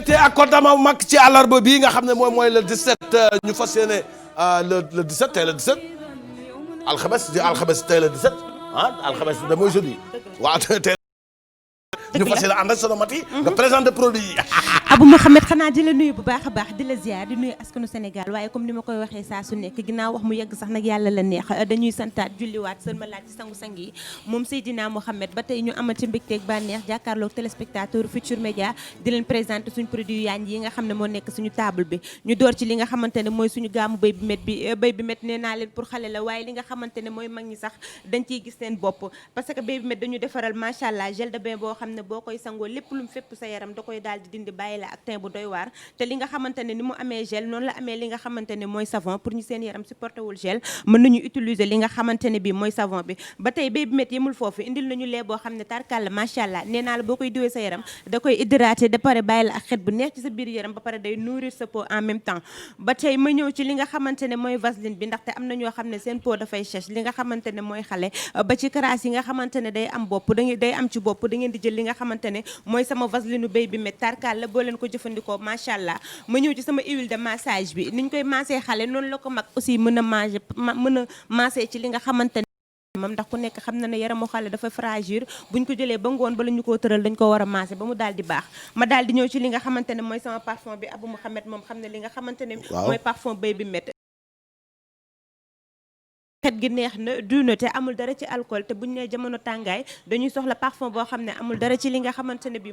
mbégte ak kontaan mag ci àllarba bii nga xam ne mooy le 17 ñu fas yéene le 17 tey le 17 alxames tey le 17 alxames da mooy jeudi waaw tey ñu fas yéene ànd ak Sonomati nga présenter produit yi. Abou Mouhamed xanaa di la nuyu bu baax a baax di la ziar di nuyu askanu Sénégal waaye comme ni ma koy waxee saa su nekk ginnaaw wax mu yegg sax nag yàlla la neex dañuy santaat julliwaat sën ma laaj ci sangu-sang yi moom Seydina Mouhamed ba tey ñu amal ci mbégteeg bànneex jàkkaarloog téléspectateur Futurs Médias di leen présenter suñu produit yaañ yi nga xam ne moo nekk suñu table bi ñu door ci li nga xamante ne mooy suñu gaamu béy bi met nee naa leen pour xale la waaye li nga xamante ne mooy mag ñi sax dañ ciy gis seen bopp parce que béy bi met dañu defaral macha allah gel de bain boo xam ne boo koy sangoo lépp lu mu fépp sa yaram da koy daal di dindi bàyyi la ak teint bu doy waar te li nga xamante ne ni mu amee gel noonu la amee li nga xamante ne mooy savon pour ñu seen yaram supporté wul gel mën nañu utiliser li nga xamante ne bi mooy savon bi ba tey Baby Met yemul foofu indil nañu lee boo xam ne tarkalla macha allah nee naa la boo koy diwee sa yaram da koy hydraté da pare bàyyi la ak xet bu neex ci sa biir yaram ba pare day nourrir sa peau en même temps ba tey ma ñëw ci li nga xamante ne mooy vaseline bi ndaxte am na ñoo xam ne seen peau dafay sèche li nga xamante ne mooy xale ba ci crasse yi nga xamante ne day am bopp day am ci bopp da ngeen di jël li nga xamante ne mooy sama vaseline Baby Met tarkalla boo leen ko jëfandikoo macha allah ma ñëw ci sama huile de massage bi niñ koy massé xale noonu la ko mag aussi mën a massé ci li nga xamante ne moom ndax ku nekk xam na ne yaramu xale dafa fragile buñ ko jëlee ba ngoon bala ñu koo tëral dañ ko war a massé ba mu daal di baax ma daal di ñëw ci li nga xamante ne mooy sama parfum bi Abou Mouhamed moom xam ne li nga xamante ne mooy parfum Baby Met xet gi neex na duuna te amul dara ci alcool te buñ nee jamono tàngaay dañuy soxla parfum boo xam ne amul dara ci li nga xamante ne bi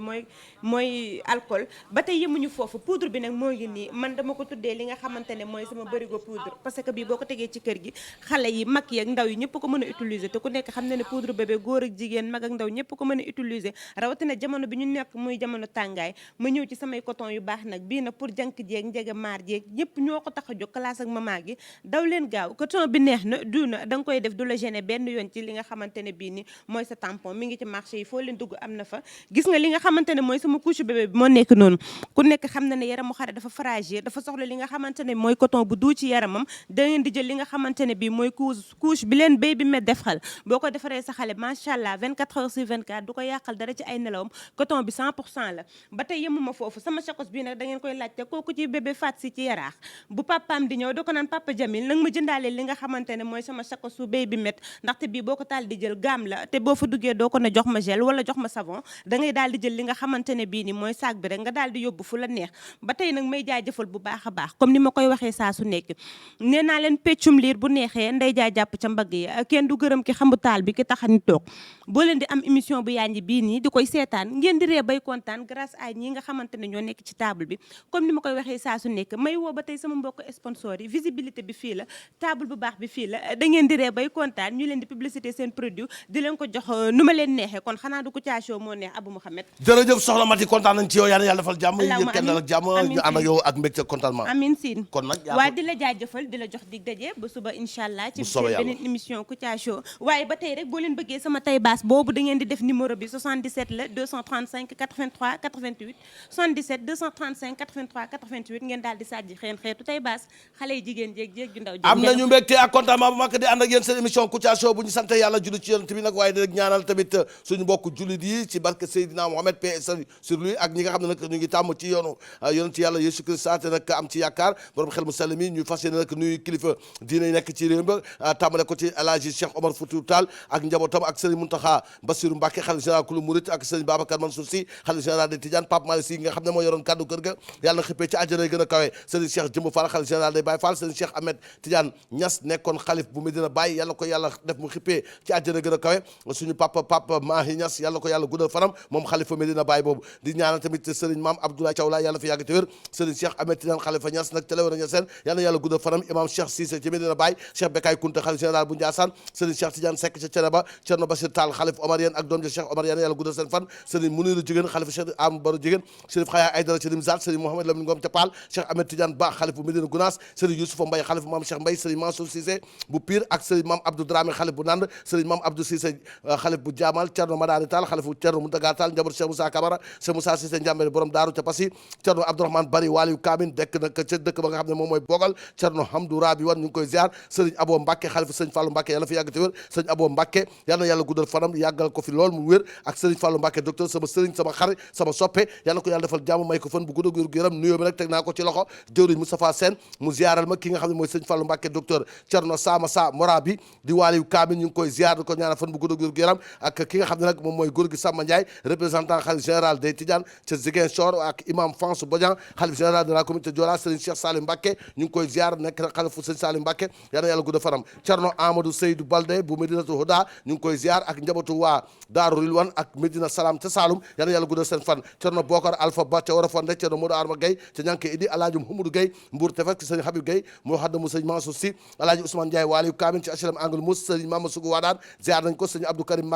mooy alcool ba tey yemuñu foofu poudre bi nag moo ngi nii man dama ko tuddee li nga xamante ne mooy sama bërigo poudre parce que bii boo ko tegee ci kër gi xale yi mag yi ak ndaw yi ñëpp ko mën a utiliser te ku nekk xam na ne poudre bébé góor ak jigéen mag ak ndaw ñëpp ko mën a utiliser rawatina jamono bi ñu nekk muy jamono tàngaay ma ñëw ci samay coton yu baax nag bii nag pour jànk jeeg njege maar jeeg ñëpp ñoo ko tax a jóg classe ak mama gi daw leen gaaw coton bi neex na da nga koy def du la gêner benn yoon ci li nga xamante ne bii ni mooy sa tampon mi ngi ci marché yi foo leen dugg am na fa gis nga li nga xamante ne mooy sama couche bébé bi moo nekk noonu ku nekk xam na ne yaramu xale dafa fragile dafa soxla li nga xamante ne mooy coton bu duu ci yaramam da ngeen di jël li nga xamante ne bii mooy couche bi leen Baby Met defal boo ko defaree sa xale macha allah 24 heures sur 24 du ko yàqal dara ci ay nelawam coton bi 100% la ba tey yemuma foofu sama chakos bii nag da ngeen koy laajte kooku ci bébé Fat si ci yaraax bu papaam di ñëw da ko naan papa Jamil nag ma jëndaale li nga xamante ne mooy sama chakos su Baby Met ndaxte bii boo ko taal di jël gaam la te boo fa duggee doo ko ne jox ma gel wala jox ma savon da ngay daal di jël li nga xamante ne bii ni mooy sac bi rek nga daal di yóbbu fu la neex ba tey nag may jaajëfal bu baax a baax comme ni ma koy waxee saa su nekk nee naa leen peccum liir bu neexee nday jaay jàpp ca mbagg yi kenn du gërëm ki xambu taal bi ki tax ni toog boo leen di am émission bu yaañji bii nii di koy seetaan ngeen di ree bay kontaan grâce à ñi nga xamante ne ñoo nekk ci table bi comme ni ma koy waxee saa su nekk may woo ba tey sama mbokk sponsor yi visibilité bi fii la table bu baax bi fii la da ngeen di ree bay kontaan ñu leen di publicité seen produit di leen ko jox nu ma leen neexee kon xanaa du Kouthia Show moo neex Abou Mouhamed jërëjëf soxna Mati kontaan nañ ci yow yàlla defal jàmm yéen kenn dal ak jàmm ñu ànd ak yow ak mbégte contentement amin siin kon nag waaye di la jaajëfal di la jox dig daje ba suba incha allah ci beneen émission Kouthia Show waaye ba tey rek boo leen bëggee sama tay baas boobu da ngeen di def numéro bi 77 la 235 83 88 77 235 83 88 ngeen daal di sàjji xeetu tay baas xale yi jigéen jéeg ju ndaw am nañu mbégte ak contentement bu mag di ànd ak yéen seen émission Kouthia Show bu ñu sant yàlla julli ci yonent bi nag waaye di rek ñaanal tamit suñu mbokk jullit yi ci barke Seydina Mohamed paix sur lui ak ñi nga xam ne nag ñu ngi tàmm ci yoonu yonent yàlla Yeesu Christ te nag am ci yaakaar borom xel mu sell mi ñu fas yéene nag nuyu kilifa diine yi nekk ci réew mi tàmbale ko ci El Hadji Cheikh Omar Foutiyou Tall ak njabootam ak Serigne Mountakha Bassirou Mbacké xalifa général kulu murit ak Serigne Babacar Mansour Sy xalifa général des Tidianes Pape Malick Sy nga xam ne moo yoroon kaddu kër ga yàlla na xippee ci àjjana yi gën a kawe Serigne Cheikh Jëmb Fall xalifa général des Baye Fall Serigne Cheikh Ahmed Tidiane Niass nekkoon xalif bu Medina Baye yàlla ko yàlla def mu xippee ci àjjana gën a kawe suñu papa Mahi Niass yàlla ko yàlla guddal fanam moom xalifa Medina Baye boobu di ñaanal tamit Serigne Mame Abdoulaye Thiaw Laye yàlla fi yàgg te wér Serigne Cheikh Ahmed Tidiane xalifa Niass nag ca Léona Niassène yàlla yàlla guddal fanam imam Cheikh Cissé ci Medina Baye Cheikh Bekay Kounta xalifa général bu Ndiassane Serigne Cheikh Tidiane Seck ca Thiénaba Thierno Bachir Tall xalif Omarien ak doom ja Cheikh Omar yàlla guddal seen fan Serigne Mouniru Jigéen xalifa Cheikh Am Baro Jigéen Chérif Khaya Aïdara ci Rimzat Serigne Mohamed Lamine Ngom ca Paal Cheikh Ahmed Tidiane Ba xalif bu Medina Gounass Serigne Youssoufa Mbaye xalif Mame Cheikh Mbaye Serigne Mansour Cissé bu biir ak sëriñ Mame Abdou Dramé xalif bu Nand sëriñ Mame Abdou Cissé xalif bu Jaamal Cerno Madani Tall xalif bu Cerno Muntaga Tall njaboot Cheikh Moussa Camara Cheikh Moussa Cissé Njambé borom daaru ca Passy Cerno Abdourahmane Bari Waliyu Kamin dekk nag ca dëkk ba nga xam ne moom mooy Bogal Cerno Hamdou Rabi wan ñu ngi koy ziar sëriñ Abo Mbacke xalif sëriñ Fallou Mbacke yàlla fi yàgg te wér sëriñ Abo Mbacke yal na yàlla guddal fanam yàggal ko fi lool mu wér ak sëriñ Fallou Mbacke docteur sama sëriñ sama xarit sama soppe yal na ko yàlla defal jàmm may ko fan bu gudd ak wér gu yaram nuyoo bi nag teg naa ko ci loxo jëwriñ Moustapha Sène mu ziaral ma ki nga xam ne mooy sëriñ Fallou Mbacke docteur Cerno Sama Sa Morabi di Waliyu Kamin ñu ngi koy ziar di ko ñaanal fan bu gudd ak wér gu yaram ak ki nga xam ne nag moom mooy góor gi Samba Ndiaye représentant xalif général des Tidianes ca Ziguinchor ak imam François Bodian xalif général de la communauté Diola sëriñ Cheikh Salim Mbacke ñu ngi koy ziar nekk na xalifu sëriñ Salim Mbacke yal na yàlla gudd fanam Cerno Amadou Seydou Balde bu Medinatul Huda ñu ngi koy ziar ak njabootu waa Daaru Rilwan ak Medina Salam ca Saloum yal na yàlla guddal seen fan Cerno Bokar Alpha Ba ca Warafonde Cerno Modou Arma Gueye ca Ñanke Idi Alaaji Mouhamadou Gueye Mbour Tefes ki sëriñ Habib Gueye moo xaddamu sëriñ Mansour Sy Alaaji Ousmane Ndiaye Waliyu Kamin ci HLM Angle Mousse sëriñ Mama Sougou Wadane ziar nañ ko sëriñ Abdou Karim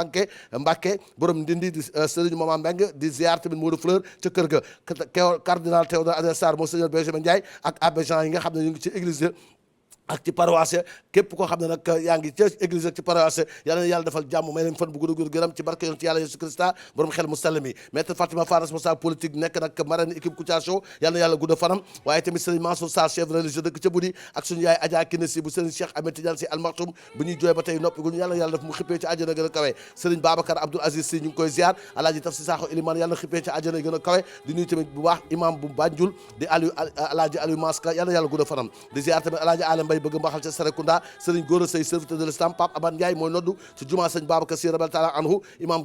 Mbacke borom Ndindi di sëriñ Mama Mbeng di ziar tamit Modou Fleur ca kër ga cardinal Théodore Adrien Sarr moo sëriñ Benjamin Ndiaye ak abbé Jean yi nga xam ne ñu ngi ci église ak ci paroisse képp koo xam ne nag yaa ngi ca église ak ci paroisse yal na yàlla defal jàmm may leen fan bu gudd gëram ci barke yoon ci yàlla Yesu Christa borom xel mu sell mi maître Fatima Fall responsable politique nekk nag marraine équipe Kouthia Show yal na yàlla gudd fanam waaye tamit sëriñ Mansour Sarr chef religieux dëkk ca Budi ak suñu yaay Adja Kine si bu sëriñ Cheikh Ahmed Tidiane si almaktum bu ñuy jooy ba tey noppi guñu yal na yàlla def mu xippee ci àjjana gën a kawe sëriñ Babacar Abdoul Aziz si ñu ngi koy ziar alaaji Tafsi Sakho Elimane yàlla na xippee ci àjjana gën a kawe di nuyu tamit bu baax imam bu Banjul di alaaji Aliou Maska yal na yàlla gudd fanam di ziar tamit alaaji Alam Mbaye bëgg mbaxal ca Kunda Serigne Gora Seye serviteur de l'Islam Pape Aban Ndiaye mooy noddu ci jumaa Sëñ Babacar Sy rabal taala anhu imam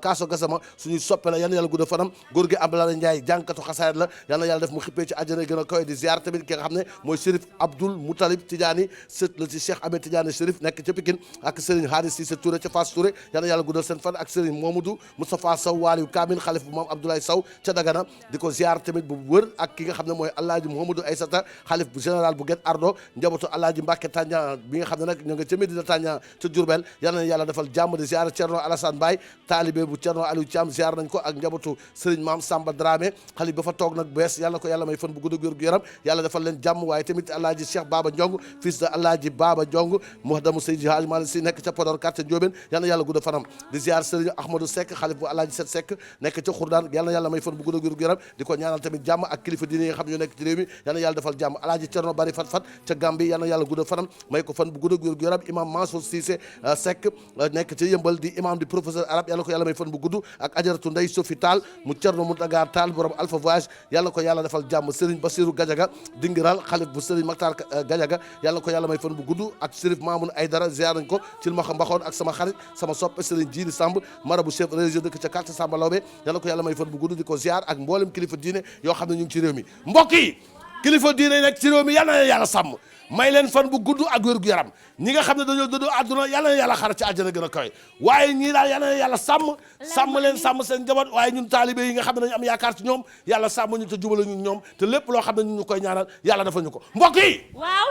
Kaaso Gassama suñuy soppe la yal na yàlla gudda fanam góor gi Abdoulaye Ndiaye jànkatu xasaayat la yal na yàlla def mu xippee ci àjjana gën a kawe di ziar tamit ki nga xam ne mooy Chérif Abdoul Moutalib Tidiane sët la ci Cheikh Ahmed Tidiane Chérif nekk ca Pikine ak Serigne Hadis Cissé Touré ca Fass Touré yal na yàlla guddal seen fan ak Serigne Mamadou Moustapha Sow Waliyu Kamin xalif bu moom Abdoulaye Sow ca Dagana di ko ziar tamit bu wër ak ki nga xam ne mooy Alaaji Mouhamadou Aysata xalif bu général bu Guet Ardo njabootu Alaaji Mbacke Tandian bi nga xam ne nag ñoo nga ca Medina Tandian ca Diourbel yal na yàlla defal jàmm di ziar Cerno Alassane Mbaye taalibe bu Cerno Aliou Thiam ziar nañ ko ak njabootu Serigne Mame Samba Dramé xalif ba fa toog nag bees yàlla na ko yàlla may fan bu gudd ak wér gu yaram yàlla defal leen jàmm waaye tamit Alaaji Cheikh Baba Ndiong fils de Alaaji Baba Ndiong muhadamu Seydi Hadji Malick Sy nekk ca Podor quartier Ndiobène yal na yàlla gudd fanam di ziar Serigne Ahmadou Seck xalif bu Alaaji Set Seck nekk ca Khourdane yal na yàlla may fan bu gudd ak wér gu yaram di ko ñaanal tamit jàmm ak kilifa diine yi nga xam ne ñoo nekk ci réew mi yal na yàlla defal jàmm Alaaji Cerno Bari Fat Fat ca Gambie yal na yàlla gudd fanam may ko fan bu gudd ak wér gu yaram imam Mansour Cissé Seck nekk ca Yëmbal di imam di professeur arabe yàlla ko yàlla may fan bu gudd ak ajaratu Ndey Sofi Tall mu Cerno Moutaga Tall borom Alpha Voyage yàlla ko yàlla defal jàmm Serigne Bassirou Gadiaga dingiral xalif bu Serigne Maktar Gadiaga yàlla ko yàlla may fan bu gudd ak Serif Mamoun Aydara ziar nañ ko ci ma mbaxoon ak sama xarit sama soppe Serigne Djili Samb marabu chef religieux dëkk ca quartier Samba Lawbe yàlla ko yàlla may fan bu gudd di ko ziar ak mboolem kilifa diine yoo xam ne ñu ngi ci réew mi mbokk yi kilifa diine yi nekk ci réew mi yàlla na yàlla sàmm may leen fan bu gudd ak wér gu yaram ñi nga xam ne dañoo dëddu àdduna yàlla na yàlla xara ci àjjana gën a kawe waaye ñii daal yàlla na yàlla sàmm leen sàmm seen njaboot waaye ñun taalibe yi nga xam ne dañu am yaakaar ci ñoom yàlla sàmm ñu te jubala ñu ñoom te lépp loo xam ne ñu koy ñaanal yàlla dafa ñu ko mbokk yi waaw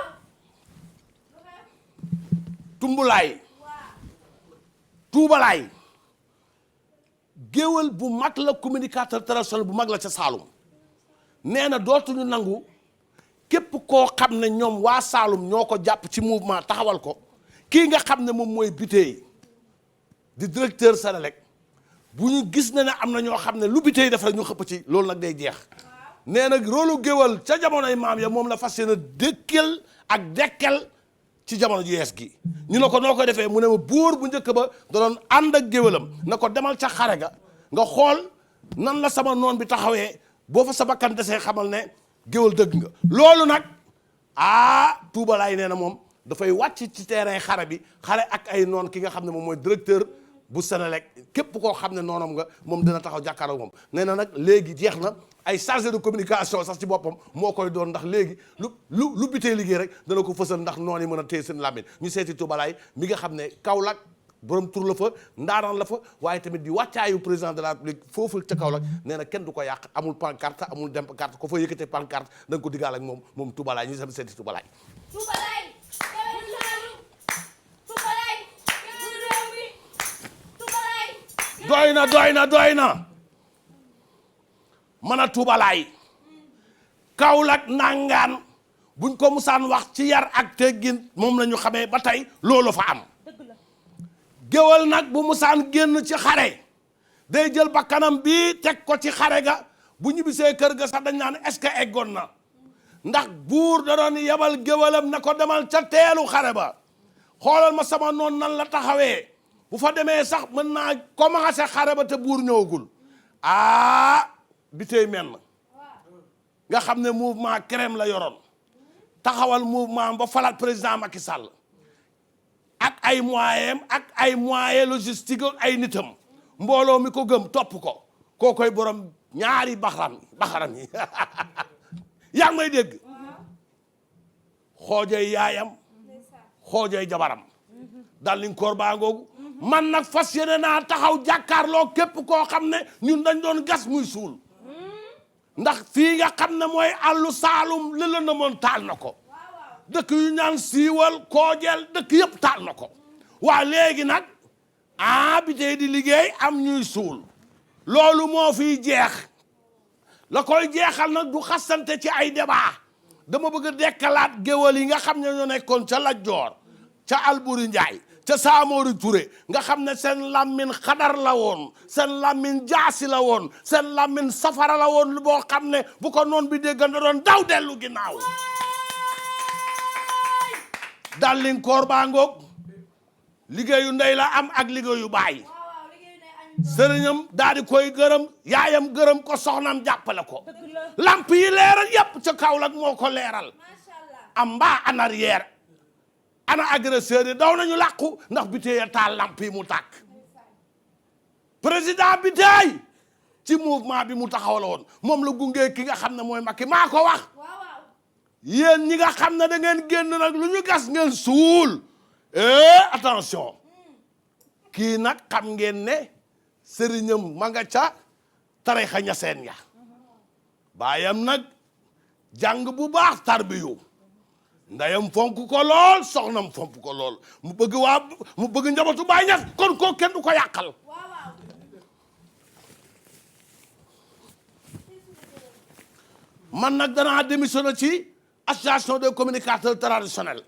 tumbulaay tuubalaay géwél bu mag la communicateur traditionnel bu mag la ca Saalum nee na dootuñu nangu képp koo xam ne ñoom waa Saalum ñoo ko jàpp ci mouvement taxawal ko kii nga xam ne moom mooy Biteye di directeur Senelec bu ñu gis ne am na ñoo xam ne lu Biteye def rek ñu xëpp ci loolu nag day jeex nee nag rôlu géwal ca jamonoy maam ya moom la fas yéene dëkkal ak dekkel ci jamono ju yees gi ñu ne ko noo koy defee mu ne ma buur bu njëkk ba da doon ànd ak géwalam na ko demal ca xare ga nga xool nan la sama noon bi taxawee boo fa sa bakkan desee xamal ne géwal dëgg nga loolu nag tuubalaay nee na moom dafay wàcc ci terrain xare bi xare ak ay noon ki nga xam ne moom mooy directeur bu Senelec képp koo xam ne noonam nga moom dina taxaw jàkkaarloo moom nee na nag léegi jeex na ay chargé de communication sax ci boppam moo koy doon ndax léegi lu Biteye liggéey rek dana ko fësal ndax noon yi mën a téye seen làmmiñ ñu seeti tuubalaay mi nga xam ne Kaolack borom tur la fa ndaaraan la fa waaye tamit di wàccaayu président de la République foofu ca Kaolack nee na kenn du ko yàq amul pancarte amul dem carte ko fa yëkkatee pancarte da nga ko diggaal ak moom tuubalaay ñu sam seeti tuubalaay doy na mën a tuubalaay Kaolack nangaan buñ ko musaan wax ci yar ak teggin moom la ñu xamee ba tey loolu fa am géwal nag bu musaan génn ci xare day jël bakkanam bii teg ko ci xare ga bu ñibbisee kër ga sax dañ naan est-ce que eggoon na ndax buur da doon yebal géwalam na ko demal ca teelu xare ba xoolal ma sama noon nan la taxawee bu fa demee sax mën naa commencé xare ba te buur ñëwagul bi tey mel na nga xam ne mouvement crème la yoroon taxawal mouvement ba falaat président Macky Sall ak ay moyens ak ay moyens logistique ay nitam mbooloo mi ko gëm topp ko koo koy borom ñaari baxaram yi yaa ngi may dégg xoojay yaayam xoojay jabaram dal liñ koor baa ngoogu man nag fas yéene naa taxaw jàkkaarloo képp koo xam ne ñun dañ doon gas muy suul ndax fii nga xam ne mooy àllu saalum li la na moon taal na ko dëkk yu ñaan siiwal koojeel dëkk yëpp taal na ko waa léegi nag bi tey di liggéey am ñuy suul loolu moo fiy jeex la koy jeexal nag du xasante ci ay débat dama bëgg a dekkalaat géwal yi nga xam ne ñoo nekkoon ca Lat Joor ca Alburi Njaay ca Samori Touré nga xam ne seen làmmiñ xadar la woon seen làmmiñ jaasi la woon seen làmmiñ safara la woon boo xam ne bu ko noon bi dégg na doon daw dellu ginnaaw dallin koor baa ngoog liggéeyu ndey la am ak liggéeyu baay sëriñam daal di koy gërëm yaayam gërëm ko soxnam jàppale ko lamp yi leeral yépp ca Kaolack moo ko leeral am mbaa en arrière ana agresseur yi daw nañu làqu ndax Biteye taal lamp yi mu tàkk président Biteye ci mouvement bi mu taxawal woon moom la gunge ki nga xam ne mooy Macky maa ko wax yéen ñi nga xam ne da ngeen génn nag lu ñu gas ngeen suul attention kii nag xam ngeen ne sëriñam ma nga ca tarixa ñaseen ya baayam nag jàng bu baax tarbiyu ndeyam fonk ko lool soxnam fonk ko lool mu bëgg njabootu Baay Ñas kon koo kenn du ko yàqal man nag danaa démissionné ci association des communicateurs traditionnels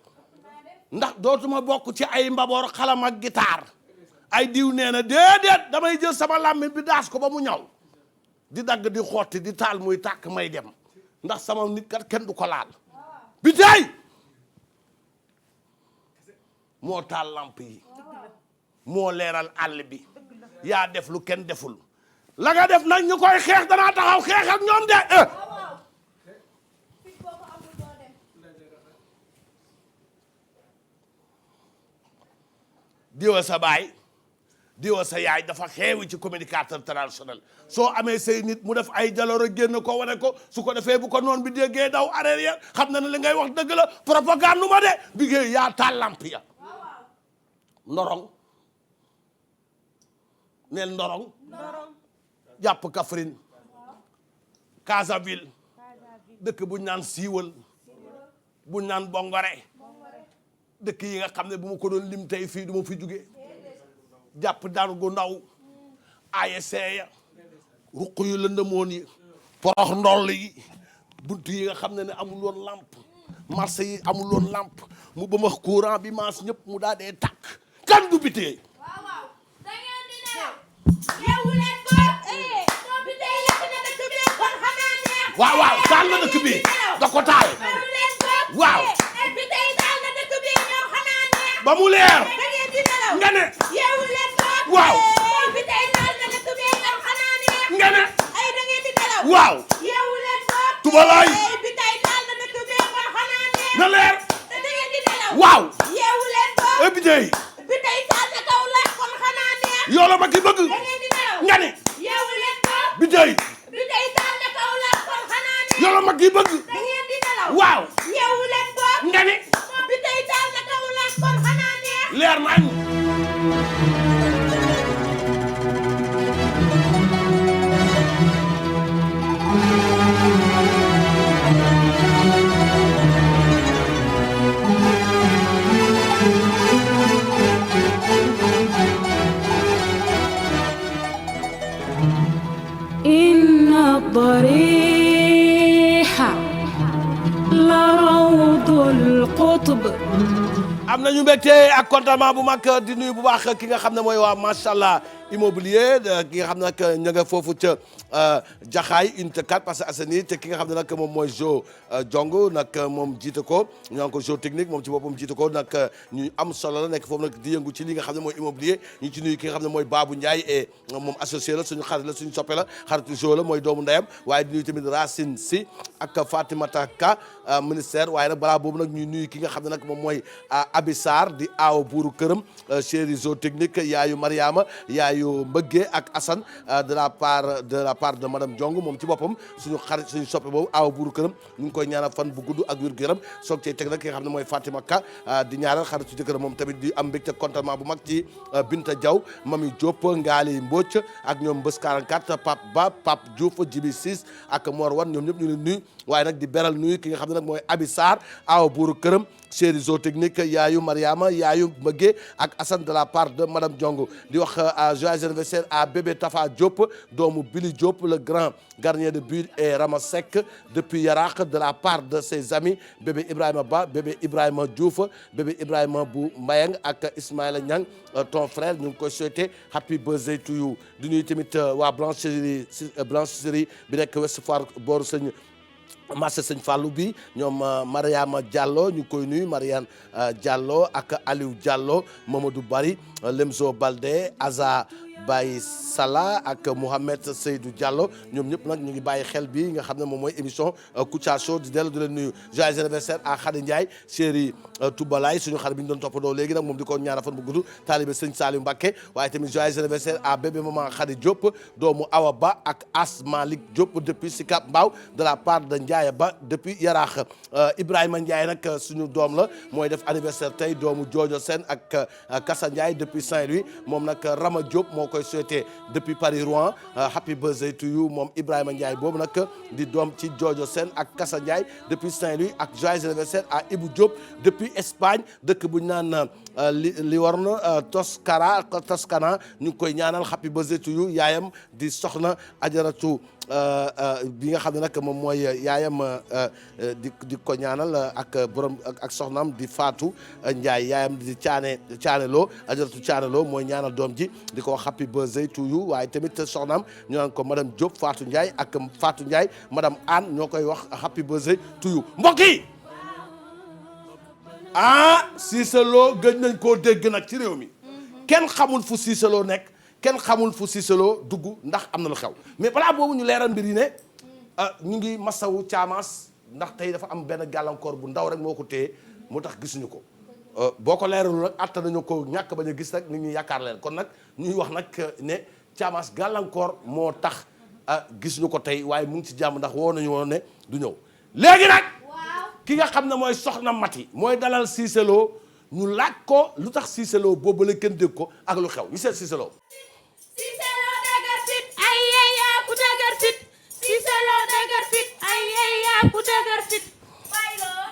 ndax dootuma bokk ci ay mbaboor xalam ak guitare ay diw nee na déedéet damay jël sama làmmiñ bi daas ko ba mu ñaw di dagg di xotti di taal muy tàkk may dem ndax sama nit kat kenn du ko laal Biteye moo taal lamp yi moo leeral àll bi yaa def lu kenn deful la nga def nag ñu koy xeex danaa taxaw xeex ak ñoom de diwa sa baay diwa sa yaay dafa xeewi ci communicateur traditionnel soo amee say nit mu def ay jaloor a génn ko wane ko su ko defee bu ko noon bi déggee daw arrière xam na ne li ngay wax dëgg la propagande ma de bi ngay yaa taal lamp ya ndorong neel ndorong jàpp Kaffrine Casaville dëkk buñ naan siiwal buñ naan bongore dëkk yi nga xam ne bu ma ko doon lim tey fii du ma fi jóge jàpp daan gu ndaw ASC ya ruq yu lëndëmoon yi porox ndoll yi bunt yi nga xam ne amul woon lampe marché yi amul woon lampe mu ba ma courant bi maas ñëpp mu daa dee tàkk kan du Biteye waaw da ngeen di nelaw yeewu leen ko moo Biteye lakk na dëkk bi kon xanaa neex waaw taal na dëkk bi da ko taal yeewu leen ko waaw Biteye taal na dëkk bi ñoo xanaa neex ba mu leer da ngeen di nelaw nga ne yeewu leen ko waaw moo Biteye taal na dëkk bi ñoo xanaa neex nga ne ay da ngeen di nelaw waaw yeewu leen ko tubalaay Biteye taal na dëkk bi ñoo xanaa neex na leer da ngeen di nelaw waaw yeewu leen ko Biteye Biteye taal na Kaolack kon xanaa neex yoola ma ki bëgg da ngeen di nelaw nga ne yeewu leen ko Biteye Biteye taal na Kaolack kon xanaa neex yoola ma ki bëgg da ngeen di nelaw waaw yeewu leen ko nga ne moo Biteye taal na Kaolack kon xanaa neex leer nañ إن الضريح لروع xóotu ba. am nañu mbégte ak contentement bu mag di nuyu bu baax ki nga xam ne mooy waa macha allah immobilier ki nga xam ne nag ña nga foofu ca Jaxaay unité 4 Parcelles Assainies te ki nga xam ne nag moom mooy Jo Jong nag moom jiite ko ñu naan ko Jo technique moom ci boppam jiite ko nag ñu am solo la nekk foofu nag di yëngu ci li nga xam ne mooy immobilier ñu ci nuyu ki nga xam ne mooy Babou Ndiaye et moom associé la suñu xarit la suñu soppe la xaritu Jo la mooy doomu ndeyam waaye di nuyu tamit Racine Sy ak Fatimata Ka ministère waaye nag balaa boobu nag ñu nuyu ki nga xam ne nag moom mooy Abi Sarr di aaw buuru këram chéri Jo technique yaayu Mariama yaayu Mbëggee ak Assane de la part de madame Diong moom ci boppam suñu xarit suñu soppe boobu aaw buuru këram ñu ngi koy ñaanal fan bu gudd ak wér gu yaram soog cee teg nag ki nga xam ne mooy Fatima Ka di ñaanal xarit su jëkkëram moom tamit di am mbégte contentement bu mag ci Binta Diaw Mami Diop Ngaali Mbocc ak ñoom Mbës 44 Pape Ba Pape Diouf Djibi Ciss ak Mor Wan ñoom ñëpp ñu leen nuyu waaye nag di beral nuyu ki nga xam ne nag mooy Abi Sarr aaw buuru këram chéri Zo technique yaayu Mariama yaayu Mbëggee ak Assane de la part de madame Diong di wax joyeux anniversaire à bébé Tafa Diop doomu Billy Diop le grand gardien de but et Rama Seck depuis Yarakh de la part de ses amis bébé Ibrahima Ba bébé Ibrahima Diouf bébé Ibrahima bu Mbayang ak Ismaïla Niang ton frère ñu ngi koy souhaiter happy birthday to you di nuyu tamit waa blanchisserie bi nekk Ouest Foire booru sëñ marché sëñ Fallou bi ñoom Mariama Diallo ñu koy nuyu Mariane Diallo ak Aliou Diallo Mamadou Bari Lemzo Balde Aza Baye Sala ak Mouhamed Seydou Diallo ñoom ñëpp nag ñu ngi bàyyi xel bi nga xam ne moom mooy émission Kouthia Show di dellu di leen nuyu joyeux anniversaire à Khady Ndiaye chéri Toubalay suñu xarit bi ñu doon toppandoo léegi nag moom di ko ñaanal fan bu gudd taalibe sëñ Saliou Mbacké waaye tamit joyeux anniversaire à bébé maman Khady Diop doomu Awa Ba ak As Malik Diop depuis Sicap Mbao de la part de Ndiaye Ba depuis Yarakh Ibrahima Ndiaye nag suñu doom la mooy def anniversaire tey doomu Jojo Sène ak Kassa Ndiaye depuis Saint-Louis moom nag Rama Diop moo koy souhaité depuis Paris Rouen happy birthday to you moom Ibrahima Ndiaye boobu nag di doom ci Jojo Sène ak Kassa Ndiaye depuis Saint-Louis ak joyeux anniversaire à Ibou Diop depuis Espagne dëkk bu ñu naan Livorno Toscana ñu ngi koy ñaanal happy birthday to you yaayam di soxna Ajaratu bi nga xam ne nag moom mooy yaayam di ko ñaanal ak borom ak soxnaam di Fatou Ndiaye yaayam di Caane Lo Ajaratu Caane Lo mooy ñaanal doom ji di ko happy birthday to you waaye tamit soxnaam ñu naan ko madame Diop Fatou Ndiaye ak Fatou Ndiaye madame Anne ñoo koy wax happy birthday to you mbokk yi Cissé Lo gëj nañ koo dégg nag ci réew mi kenn xamul fu Cissé Lo nekk kenn xamul fu Cissé Lo dugg ndax am na lu xew mais balaa boobu ñu leeral mbir yi ne ñu ngi masawu caamaas ndax tey dafa am benn gàllankoor bu ndaw rek moo ko téye moo tax gisuñu ko boo ko leeralu nag atta nañu ko ñàkk bañ a gis rek nit ñi yaakaar leen kon nag ñuy wax nag ne caamaas gàllankoor moo tax gisuñu ko tey waaye mu ngi ci jàmm ndax woo nañu woon ne du ñëw léegi nag ki nga xam ne mooy soxna Mati mooy dalal Cissé Lo ñu laaj ko lu tax Cissé Lo boobu la kenn dégg ko ak lu xew ñu seet Cissé Lo. Cissé Lo dëgër fit ay yaa ku dëgër fit Cissé Lo dëgër fit ay yaa ku dëgër fit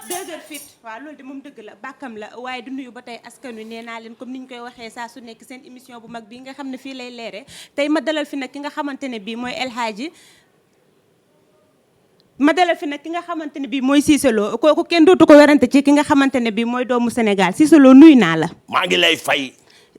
dëgër fit waaw loolu de moom dëgg la bàkkam la waaye du nuyu ba tey askan wi nee naa leen comme ni ñu koy waxee saa su nekk seen émission bu mag bii nga xam ne fii lay leere tey ma dalal fi nag ki nga xamante ne bii mooy El Hadji ma dalal fi nag ki nga xamante ne bii mooy Cissé Lo kooku kenn dootu ko werante ci ki nga xamante ne bii mooy doomu Sénégal Cissé Lo nuyu naa la. maa ngi lay fay.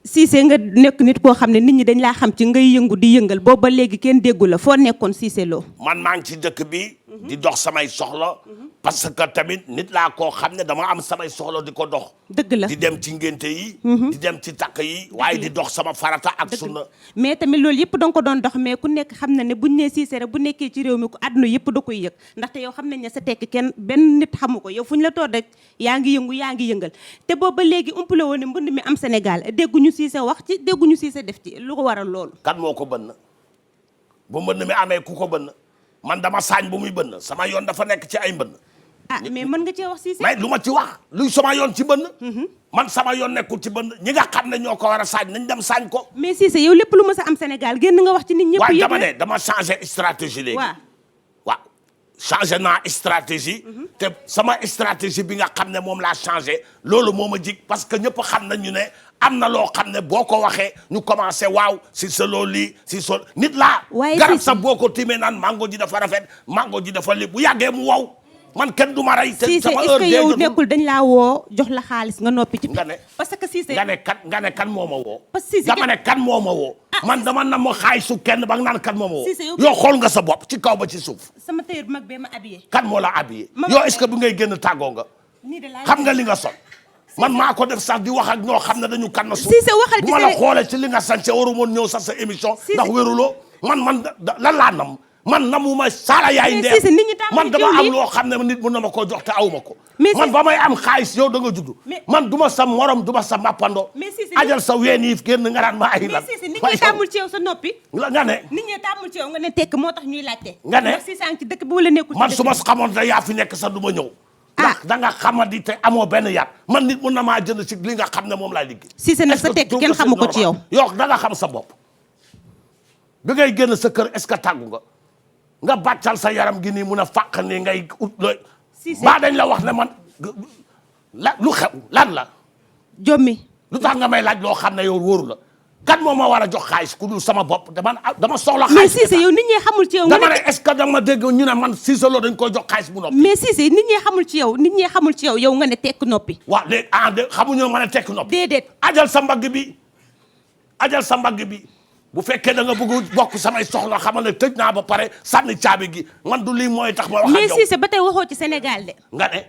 Cissé nga nekk nit koo xam ne nit ñi dañ laa xam ci ngay yëngu di yëngal boobu ba léegi kenn déggu la foo nekkoon Cissé Lo. man maa ngi ci dëkk bi. di dox samay soxla. parce que tamit nit laa koo xam ne dama am samay soxla di ko dox. dëgg la di dem ci ngénte yi. di dem ci takk yi waaye di dox sama farata ak sunna. mais tamit loolu yëpp da nga ko doon dox mais ku nekk xam na ne buñ nee Cissé rek bu nekkee ci réew mi ko àdduna yëpp da koy yëg ndaxte yow xam nañ ne sa tekk kenn benn nit xamu ko yow fu ñu la toog rek yaa ngi yëngu yaa ngi yëngal te boobu ba léegi umpale woon ne mbënd mi am Sénégal dégguñu Cissé wax ci dégguñu Cissé def ci lu ko waral loolu. kan moo ko bënn bu mbënn mi amee ku ko bënn man dama saañ bu muy bënn sama yoon dafa nekk ci ay mbënn. mais mën nga cee wax Cissé. mais lu ma ci wax luy sama yoon ci bënn. man sama yoon nekkul ci bënn ñi nga xam ne ñoo ko war a saañ nañ dem saañ ko. mais Cissé yow lépp lu ma sa am Sénégal génn nga wax ci nit ñëpp. waaye dama ne dama changé stratégie léegi. waaw changé naa stratégie. te sama stratégie bi nga xam ne moom laa changé loolu moo ma jig parce que ñëpp xam nañu ne am na loo xam ne boo ko waxee ñu commencé waaw Cissé Lo lii Cissé nit laa. waaye garab sax boo ko timee naan mango ji dafa rafet mango ji dafa li bu yàggee mu wow. man kenn du ma rey. te Cissé sama est-ce heure que dee yow jotul. nekkul dañ laa woo jox la xaalis nga noppi ci. nga ne parce que Cissé. nga ne kan moo ma woo. parce que Cissé dama ne kan moo ma woo. man dama nam ma xaalisu kenn ba nga naan kan moo ma woo. Cissé yow xool nga sa bopp ci kaw ba ci suuf. sama tailleur bu mag bee ma habillé. kan moo la habillé. Maman yow est-ce que bu ngay génn tàggoo nga. nii de laa xam nga li nga sol. man maa ko def sax di wax ak ñoo xam ne dañu kan na suuf. Cissé waxal bu ma la xoolee ci li nga sànce waru moon ñëw sax sa émission. ndax wéruloo man lan laa nam. man namuma saala yaay ndeer man dama am loo xam ne nit mun na ma koo jox te awuma ko. man ba may am xaalis yow da nga judd. man du ma sa morom du ma sa mappandoo. ajal sa ween yi génn nga naan ma ay lan. mais Cissé nit ñi tàmmul ci yow sa noppi. nga ne. nit ñi tàmmul ci yow nga ne tekk moo tax ñuy laajte. nga ne ndax Cissé ci dëkk bi wala nekkul. man su ma xamoon da yaa fi nekk sax du ma ñëw. ndax da nga xamadi te amoo benn yat man nit mun na maa jënd ci li nga xam ne moom laa liggéey. Cissé nag sa tekk kenn xamu ko ci yow. yow da nga xam sa bopp bi ngay génn sa kër est-ce que tàggu nga bàccal sa yaram gi nii mun a fàq nii ngay ut looy. ba dañ la wax ne man lu xew lan la. jommi. lu tax nga may laaj loo xam ne yow wóoru la kan moo ma war a jox xaalis ku dul sama bopp dama soxla. xaalis mais Cissé yow nit ñee xamul ci yow. dama ne est-ce que dama dégg ñu ne man Cissé Lo dañ koy jox xaalis bu noppi. mais Cissé nit ñee xamul ci yow nit ñee xamul ci yow yow nga ne tekk noppi. waaw léegi xamuñu ma ne tekk noppi. déedéet ajal sa mbagg bi ajal sa mbagg bi. bu fekkee da nga bëgg bokk samay soxla xamal ne tëj naa ba pare sànni caabi gi man du lii mooy tax ma wax ak yow. mais Cissé ba tey waxoo ci Sénégal de. nga ne.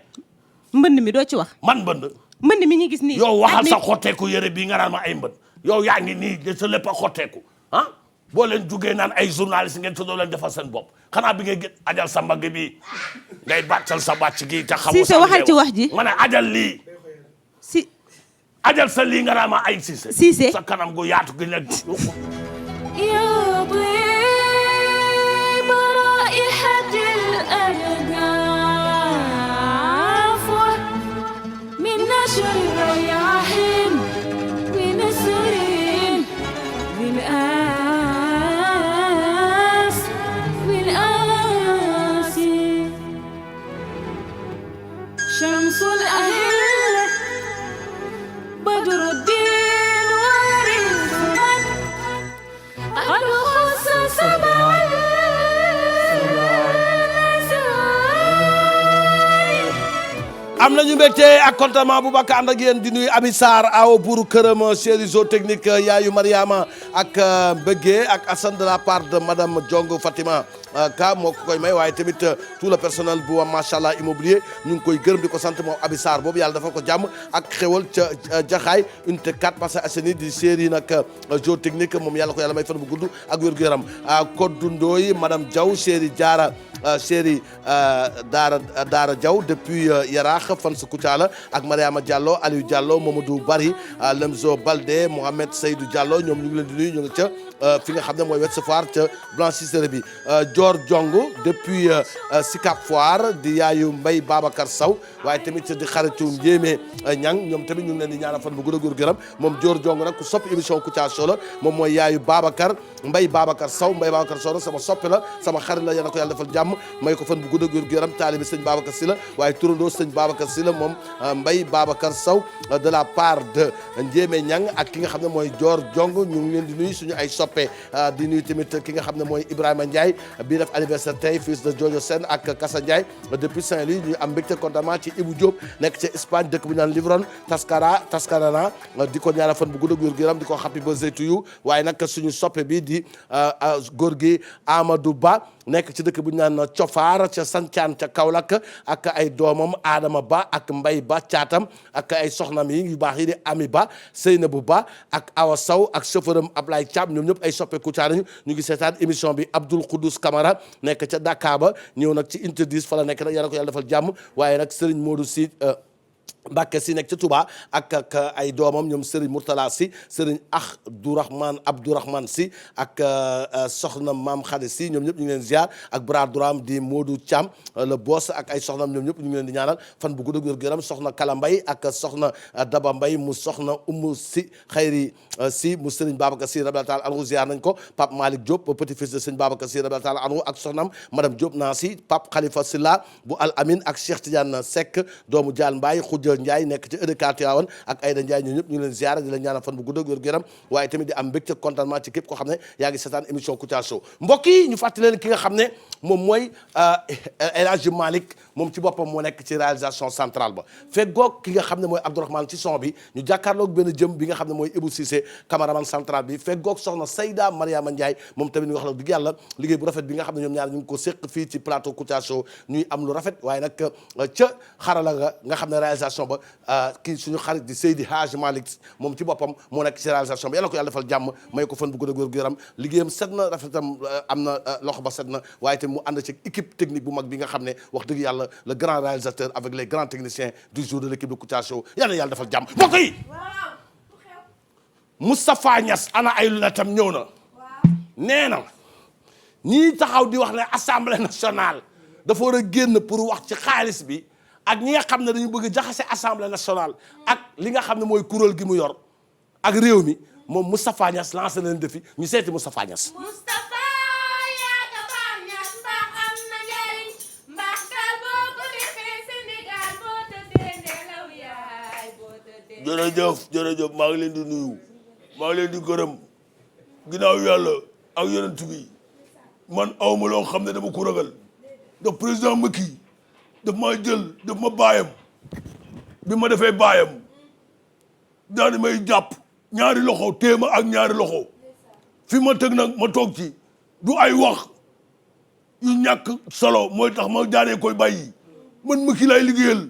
mbënd mi doo ci wax. man mbënd. mbënd mi ñu gis nii. yow waxal sa xotteeku yére bii nga naan ma ay mbënd. yow yaa ngi nii de sa lépp a xotteeku ah boo leen jugee naan ay journaliste ngeen te doo leen defal seen bopp xanaa bi ngay gën ajal sa mbagg bi ngay bàccal sa bàcc gi te xamoo. Cissé waxal ci wax ji. ma ne ajal lii. si. ajal sa lii nga naan ma ay Cissé. Cissé sa kanam gu yaatu gi nag. يا طيب رائحة الأرجاف من نشر رياح بنسر بالآس شمس الأهل بدر الدين وارث من قد خص سبع am nañu mbégte ak contentement bu baax ànd ak yéen di nuyu Ami Sarr awo buuru këram chéri zootechnique yaayu Mariama ak Mbëggee ak Assane de la part de madame Diongo Fatima Ka moo ko koy may waaye tamit tout le personnel bu macha allah immobilier ñu ngi koy gërëm di ko sant moom Ami Sarr boobu yàlla dafa ko jàmm ak xéwal ca Jaxaay unité 4 Parcelles Assainies di chéri nag zootechnique moom yàlla ko yàlla may fan bu gudd ak wér gu yaram Kodou Ndoye madame Diaw chéri Diarra chéri Daara Diaw depuis Yaraax fan sa Kouthia ak Mariama Diallo Aliou Diallo Mamadou Bari Lemzo Balde Mohamed Seydou Diallo ñoom ñu ngi leen di nuyu ñu ngi ca fi nga xam ne mooy Ouest Foire ca blanchisserie bi Dior Jong depuis Sicap Foire di yaayu Mbaye Babacar Sow waaye tamit di xaritu Ndiémé Ñang ñoom tamit ñu ngi leen di ñaanal fan bu gën a góor gëram moom Dior Jong nag ku sopp émission Kouthia Show la moom mooy yaayu Mbaye Babacar Sow Mbaye Babacar Sow nag sama soppi la sama xarit la yal na ko yàlla defal jàmm may ko fan bu gën a góor gëram taalibi sëñ Babacar Sy la waaye turandoo sëñ Babacar Sy la moom Mbaye Babacar Sow de la part de Ndiémé Ñang ak ki nga xam ne mooy Dior Jong ñu ngi leen di nuyu suñu ay soppe di nuyu tamit ki nga xam ne mooy Ibrahima Ndiaye bii def anniversaire tey fils de Jojo Sen ak Kassa Ndiaye depuis Saint-Louis ñu am mbégte contentement ci Ibou Diop nekk ca Espagne dëkk bu ñu naan Livron Tascarana di ko ñaanal fan bu gudd ak wér gu yaram di ko happy birthday to you waaye nag suñu soppe bi di góor gi Amadou Ba nekk ci dëkk bu ñu naan Cofaar ca Sancaan ca Kaolack ak ay doomam Adama Ba ak Mbay Ba caatam ak ay soxnam yi yu baax yi di Ami Ba Seynabou Ba ak Awa Sow ak chauffeur am Ablaye Thiam ñoom ñëpp ay soppe Kouthia nañu ñu ngi seetaan émission bi Abdoul Khoudous Camara nekk ca Dakar ba ñëw nag ci interdit fa la nekk nag yàlla ko yàlla defal jàmm waaye nag Serigne Modou Sy Mbàkke si nekk ca Touba ak ay doomam ñoom Serigne Mourtala si Serigne Abdourahmane si ak soxna Maam Khady si ñoom ñëpp ñu ngi leen ziar ak bras droit di Modou Thiam le boss ak ay soxnam ñoom ñëpp ñu ngi leen di ñaanal fan bu gudd ak wér gu yaram soxna Kala Mbay ak soxna Daba Mbay mu soxna Umu si Xayri si mu Serigne Babacar si rabbil taala anhu ziar nañ ko Pape Malick Diop petit fils de Serigne Babacar si rabbil taala anhu ak soxnam madame Diop naa si Pape Khalifa Silla bu Al Amin ak Cheikh Tidiane Seck doomu Dial Mbaye xuj Ndiaye nekk ci EDK Tivaouane ak Aïda Ndiaye ñoo ñëpp ñu leen ziar di leen ñaanal fan bu gudd ak wér gu yaram waaye tamit di am mbégte contentement ci képp koo xam ne yaa ngi seetaan émission Kouthia Show mbokk yi ñu fàttali leen ki nga xam ne moom mooy El Hadji Malick moom ci boppam moo nekk ci réalisation centrale ba feggoog ki nga xam ne mooy Abdourahmane ci son bi ñu jàkkaarloog benn jëm bi nga xam ne mooy Ibou Cissé cameraman central bi feggoog soxna Seyda Mariama Ndiaye moom tamit ñu wax la dëgg yàlla liggéey bu rafet bi nga xam ne ñoom ñaar ñu ngi ko séq fii ci plateau Kouthia Show ñuy am lu rafet waaye nag ca xarala nga xam ne réalisation ba kii suñu xarit di Seydi Hadji Malick moom ci boppam moo nekk ci réalisation bi yàlla ko yàlla defal jàmm may ko fan bu gudd ak wér gu yaram liggéeyam set na rafetam am na loxo ba set na waaye tamit mu ànd ci équipe technique bu mag bi nga xam ne wax dëgg yàlla le grand réalisateur avec les grands techniciens du jour de l'équipe de Kouthia Show yàlla yàlla defal jàmm mbokk yi Moustapha Niass ana ay lunetam ñëw na nee na ñii taxaw di wax ne assemblée nationale dafa war a génn pour wax ci xaalis bi ak ñi nga xam ne dañu bëgg jaxase assemblée nationale ak li nga xam ne mooy kuréel gi mu yor ak réew mi moom Moustapha Niass lancé na leen défi ñu seeti Moustapha Niass. Moustapha yaa ka baax Niass mbaax am na njariñ mbaax daal boo ko defee Sénégal boo tëddee nelaw yaay boo tëddee. jërëjëf maa ngi leen di nuyu maa ngi leen di gërëm ginnaaw yàlla ak yonent bi man awma loo xam ne dama ko ragal ndax président Macky daf maa jël daf ma baayam bi ma defee baayam daal di may jàpp ñaari loxo téema ak ñaari loxo fi ma teg nag ma toog ci du ay wax yu ñàkk solo mooy tax ma daanee koy bàyyi man Macky lay liggéeyal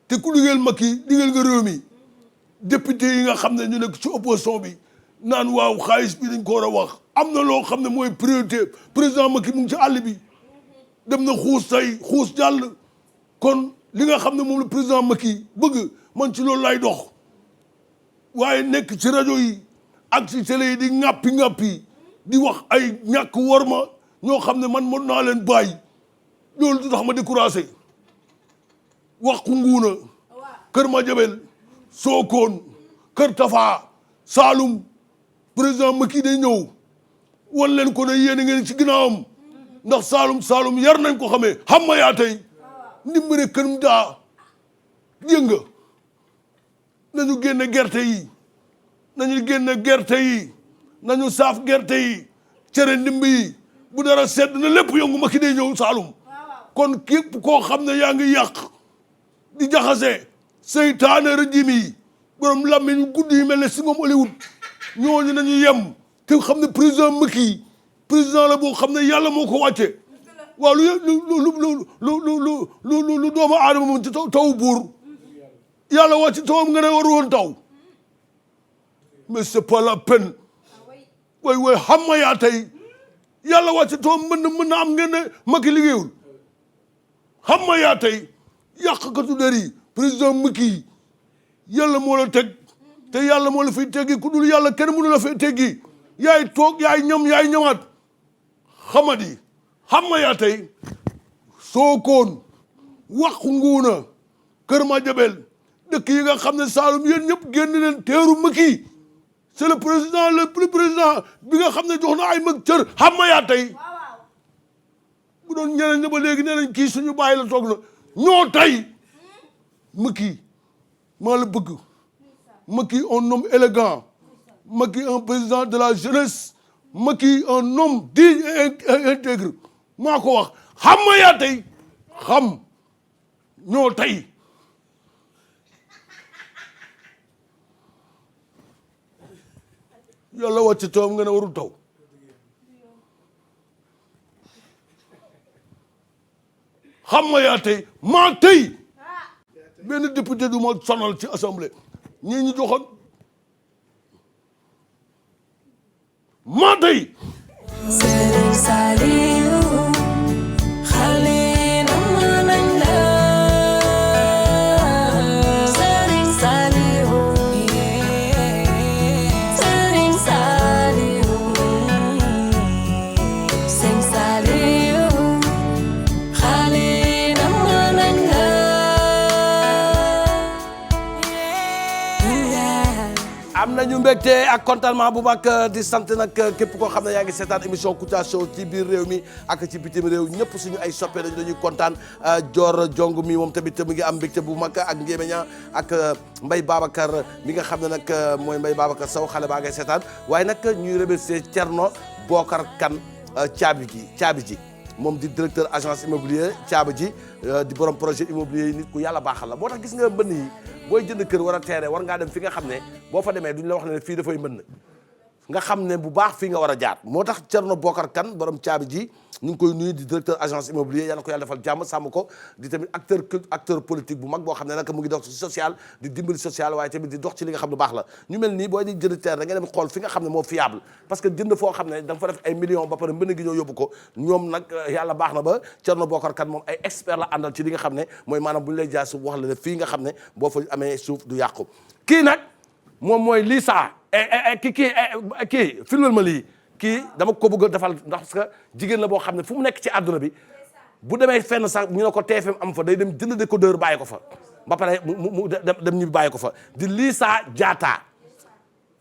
te ku liggéeyal Macky liggéeyal nga réew mi député yi nga xam ne ñu nekk ci opposition bi naan waaw xaalis bi dañ ko war a wax am na loo xam ne mooy priorité président Macky mu ngi ci àll bi dem na xuus tey xuus jàll kon li nga xam ne moom la président Macky bëgg man ci loolu lay dox waaye nekk ci rajo yi ak ci télé yi di ŋàppi di wax ay ñàkk worma ñoo xam ne man mën naa leen bàyyi loolu du tax ma découragé wax ku nguuna Kër Madiabel Sokone Kër Tafa Saloum président Macky day ñëw wan leen ko ne yéen a ngeen ci ginnaawam ndax Saloum yar nañ ko xamee xam ma yaa tey ndimbare kër mu daa yënga nañu génne gerte yi nañu saaf gerte yi cere ndimb yi bu dara sedd na lépp yëngu Macky day ñëw Saloum kon képp koo xam ne yaa ngi yàq di jaxase seytaane rajim yi borom làmmiñ guddi yi mel ne si ngoom Hollywood ñooñu nañu yem te xam ne président Macky président la boo xam ne yàlla moo ko wàcce waaw lu doomu aadama moom ci taw buur yàlla wàcc tawam nga ne war woon taw mais c'est pas la peine way xam ma yaa tey yàlla wàcc tawam mën na am ngeen ne Macky liggéeyul xam ma yaa tey yàqkatu der yi président Macky yàlla moo la teg te yàlla moo la fiy teggi ku dul yàlla kenn mënu la fay teggi yaay toog yaay ñamaat xamadi xam nga yaa tey Sokone wax nguuna Kër Madiabel dëkk yi nga xam ne Saloum yéen ñëpp génn leen teeru Macky c'est le président bi nga xam ne jox na ay mag cër xam nga yaa tey bu doon ñeneen ña ba léegi nee nañ kii suñu bàyyi la toog na ñoo tey Macky maa la bëgg Macky un homme élégant Macky un président de la jeunesse Macky un homme digne et intègre maa ko wax xam nga yaa tey xam ñoo tey yàlla wàcc tawam nga ne warul taw xam nga yaa tey maa tey benn député du ma sonal ci assemblée ñii ñu joxoon maa tey Serigne Saliou xale nama nañ la Serigne Saliou Serigne Saliou Serigne Saliou xale nama nañ la am nañu mbégte ak contentement bu mag di sant nag képp koo xam ne yaa ngi seetaan émission Kouthia Show ci biir réew mi ak ci bitim réew ñëpp suñu ay soppe dañuy kontaan Dior Jong mi moom tamit mu ngi am mbégte bu mag ak Ngémeña ak Mbaye Babacar mi nga xam ne nag mooy Mbaye Babacar Sow xale baa ngay seetaan waaye nag ñuy remercier Thierno Bokar Kane caabi ji moom di directeur agence immobilier caabi ji di borom projet immobilier yi nit ku yàlla baaxal la moo tax gis nga mbënn yi booy jënd kër war a teere war ngaa dem fi nga xam ne boo fa demee duñ la wax ne fii dafay mbënn nga xam ne bu baax fii nga war a jaar moo tax Thierno Bokar Kane borom caabi ji ñu ngi koy nuyu di directeur agence immobilier yàlla ko yàlla defal jàmm sàmm ko di tamit acteur politique bu mag boo xam ne nag mu ngi dox ci social di dimbali social waaye tamit di dox ci li nga xam ne baax la ñu mel nii booy di jënd terre da nga dem xool fi nga xam ne moo fiable parce que jënd foo xam ne da nga fa def ay millions ba pare mbënn gi ñoo yóbbu ko ñoom nag yàlla baax na ba Thierno Bokar Kane moom ay expert la àndal ci li nga xam ne mooy maanaam bu ñu lay jaay suuf wax la ne fii nga xam ne boo fa amee suuf du yàqu kii nag moom mooy Lisa kii filmal ma lii kii dama ko bëgg a defal ndax parce que jigéen la boo xam ne fu mu nekk ci àdduna bi bu demee fenn sax ñu ne ko TFM am fa day dem jënd décodeur bàyyi ko fa ba pare mu dem ñu bàyyi ko fa di Lisa Diatta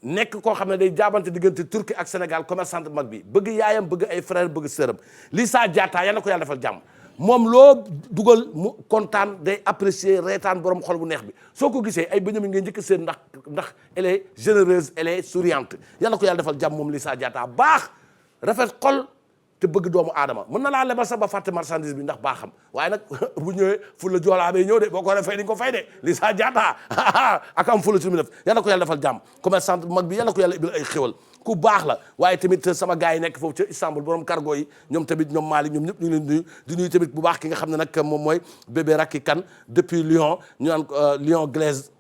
nekk koo xam ne day jaabante diggante Turquie ak Sénégal commerçante mag bi bëgg yaayam bëgg ay frère bëgg sœuram Lisa Diatta yal na ko yàlla defal jàmm moom loo dugal mu kontaan day apprécier reetaan borom xol bu neex bi soo ko gisee ay bëñam ngay njëkk seen ndax elle est généreuse elle est souriante yal na ko yàlla defal jàmm moom Lisa Diatta baax rafet xol te bëgg doomu aadama mën na laa lebal sax ba fàtte marchandise bi ndax baaxam waaye nag bu ñëwee fu la joolaa bay ñëw de boo ko defee di nga ko fay de Lisa Diatta ak am fu la ci mu def yal na ko yàlla defal jàmm commerçante mag bi yal na ko yàlla ibil ay xéwal ku baax la waaye tamit sama gars yi nekk foofu ca Istanbul borom cargo yi ñoom tamit ñoom Malick ñoom ñëpp ñu ngi leen nuyu di nuyu tamit bu baax ki nga xam ne nag moom mooy bébé Rakki Kane depuis Lyon ñu naan Lyon Glaise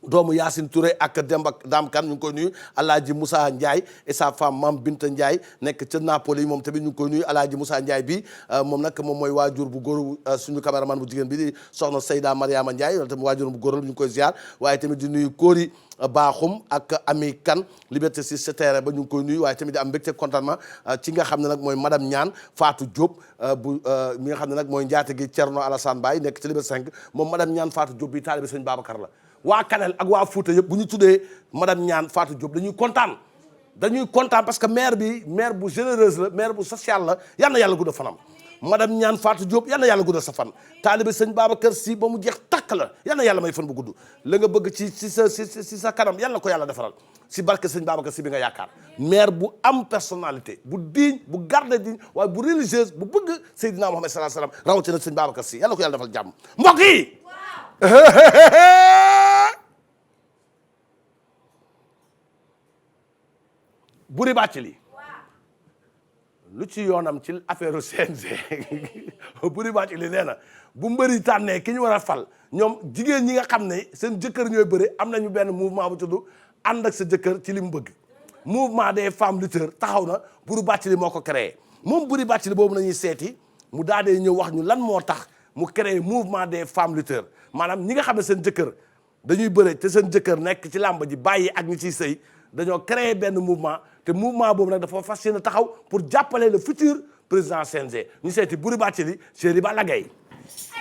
doomu Yacine Touré ak Demba Dame Kane ñu ngi koy nuyu Alaaji Moussa Ndiaye et sa femme Mame Binta Ndiaye nekk ca Napoli moom tamit ñu ngi koy nuyu Alaaji Moussa Ndiaye bi moom nag moom mooy waajur bu góor suñu caméraman bu jigéen bi di soxna Seyda Mariama Ndiaye loolu tamit waajur bu góor ñu ngi koy ziar waaye tamit di nuyu Kori Baaxum ak Ami Kane Liberté 6 sa terrain ba ñu ngi koy nuyu waaye tamit di am mbégte contentement ci nga xam ne nag mooy madame Niane Fatou Diop bu mi nga xam ne nag mooy njaate gi Thierno Alassane Baye nekk ci Liberté 5 moom madame Niane Fatou Diop bi taalibe sëñ Babacar la waa Kanel ak waa Fouta yëpp bu ñu tuddee madame Niane Fatou Diop dañuy kontaan parce que maire bu généreuse la maire bu social la yal na yàlla guddal fanam madame Niane Fatou Diop yal na yàlla guddal sa fan taalibe sëñ Babacar si ba mu jeex takk la yal na yàlla may fan bu gudd la nga bëgg ci sa kanam yal na ko yàlla defaral si barke sëñ Babacar si bi nga yaakaar maire bu am personnalité bu digne bu garde digne waaye bu religieuse bu bëgg Seydina Mohamed sallallahu alayhi wasallam rawatina sëñ Babacar si yal na ko yàlla defal jàmm mbokk yi Boury Bathily lu ci yoonam ci affaire CNG Boury Bathily nee na bu mbëri tànnee ki ñu war a fal ñoom jigéen ñi nga xam ne seen jëkkër ñooy bëri am nañu benn mouvement bu tudd ànd ak sa jëkkër ci li mu bëgg mouvement des femmes lutteurs taxaw na Boury Bathily moo ko créé moom Boury Bathily boobu nañuy seeti mu daal di ñëw wax ñu lan moo tax mu créé mouvement des femmes lutteurs maanaam ñi nga xam ne seen jëkkër dañuy bëre te seen jëkkër nekk ci làmb ji bàyyi ak ñi ciy sëy dañoo créé benn mouvement te mouvement boobu nag dafa fas yéene taxaw pour jàppale le futur président CNG ñu seeti Boury Bathily chéri Balla Gaye.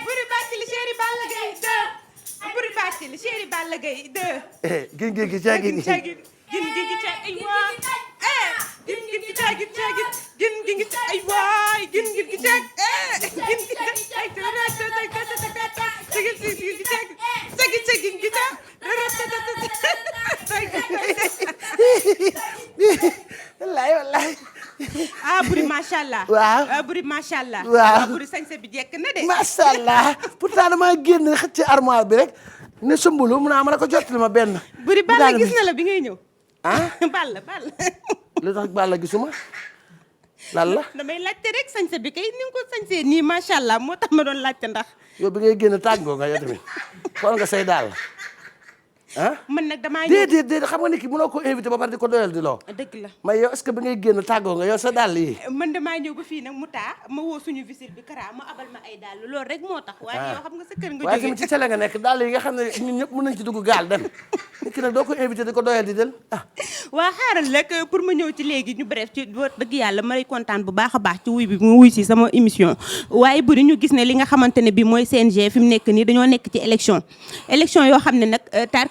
Boury Bathily chéri Balla Gaye 2 Boury Bathily chéri Balla Gaye 2. gin gi gi caagin gin gi gi caag ay waay gin gi gi caagin caagin gin gi gi ay waay gin gi gi caag gin gi ay wallaay Boury macha allah. waaw Boury macha allah. waaw Boury sañse bi jekk na de. macha allah pourtant damaa génn xëcc ci armoire bi rek ne sumbulu mun naa mën a ko jottali ma benn. Boury Balla gis na la bi ngay ñëw. Balla. lu tax Balla gisuma lan la. damay laajte rek sañse bi kay ni nga ko sañsee nii macha allah moo tax ma doon laajte ndax. yow bi ngay génn tàggoo nga yow tamit xool nga say daal man nag damaa ñëw déedéet xam nga ni ki mënoo ko invité ba pare di ko doyal di loo. dëgg la mais yow est-ce que bi ngay génn tàggoo nga yow sa dàll yi. man damaa ñëw ba fii nag mu taa ma woo suñu visite bi Kara ma abal ma ay dàll loolu rek moo tax. waaye yow xam nga sa kër nga jógee waaye tamit ci télé nga nekk dàll yi nga xam ne ñun ñëpp mën nañ ci dugg gaal dem nit ki nag doo ko invité di ko doyal di del waa xaaral rek pour ma ñëw ci léegi ñu bref ci dëgg yàlla ma lay kontaan bu baax a baax ci wuy bi mu wuy si sama émission waaye Boury ñu gis ne li nga xamante ne bi mooy CNG fi mu nekk nii dañoo nekk ci élection yoo xam ne nag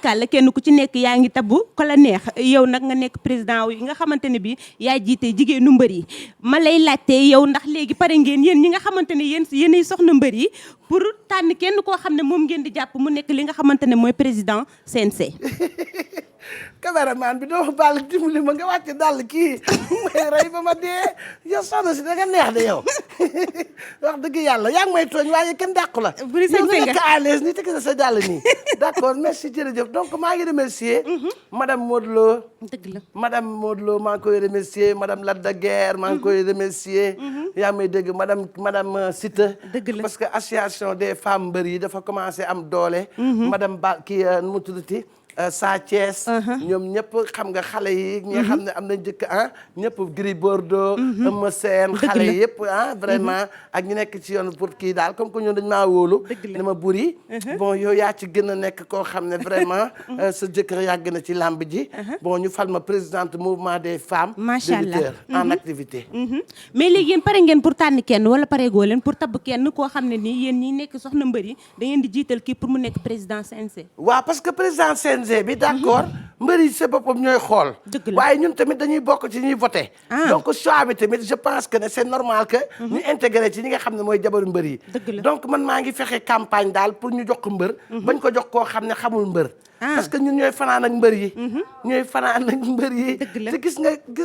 tubarkalla kenn ku ci nekk yaa ngi tabbu ko la neex yow nag nga nekk président yi nga xamante ne bi yaa jiite jigéenu mbër yi ma lay laajte yow ndax léegi pare ngeen yéen ñi nga xamante ne yéenay soxna mbër yi pour tànn kenn koo xam ne moom ngeen di jàpp mu nekk li nga xamante ne mooy président CNG. caméraman bi doo baal dimbali ma nga wàcce dàll kii may rey ba ma dee yow soxna si da nga neex de yow wax dëgg yàlla yaa ngi may tooñ waaye kenn dàqu la Buri sañ nga nekk à l'aise nii tekki sa dàll nii d'accord merci jërëjëf donc maa ngi remercier madame Modou Lo dëgg la madame Modou Lo maa ngi koy remercier madame Lac de Guiers maa ngi koy remercier yaa may dégg madame Sita Dëgg la. parce que association des femmes mbër yi dafa commencé am doole madame Ba kii nu mu tuddati Sa Thiès ñoom ñëpp xam nga xale yi ñi nga xam ne am nañ jëkk ñëpp Gris Bordeaux Eumeu Sène xale yi yëpp vraiment ak ñu nekk ci yoon pour kii daal comme que ñoom dañ maa wóolu ne ma buri bon yow yaa ci gën a nekk koo xam ne vraiment sa jëkkër yàgg na ci làmb ji bon ñu fal ma présidente mouvement des femmes Macha Allah. de lutteurs en activité mais léegi yéen pare ngeen pour tànn kenn wala pare goo leen pour tabb kenn koo xam ne nii yéen ñi nekk soxna mbër yi da ngeen di jiital kii pour mu nekk président CNG. waaw parce que président CNG bi d'accord mbër yi sa boppam ñooy xool Dëgg la. waaye ñun tamit dañuy bokk ci ñuy voté Ah. donc choix bi tamit je pense que ne c'est normal que ñu intégré ci ñi nga xam ne mooy jabaru mbër yi Dëgg la. donc man maa ngi fexe campagne daal pour ñu jox ko mbër bañ ko jox koo xam ne xamul mbër Ah. parce que ñun ñooy fanaan ak mbër yi ñooy fanaan ak mbër yi Dëgg la. te gis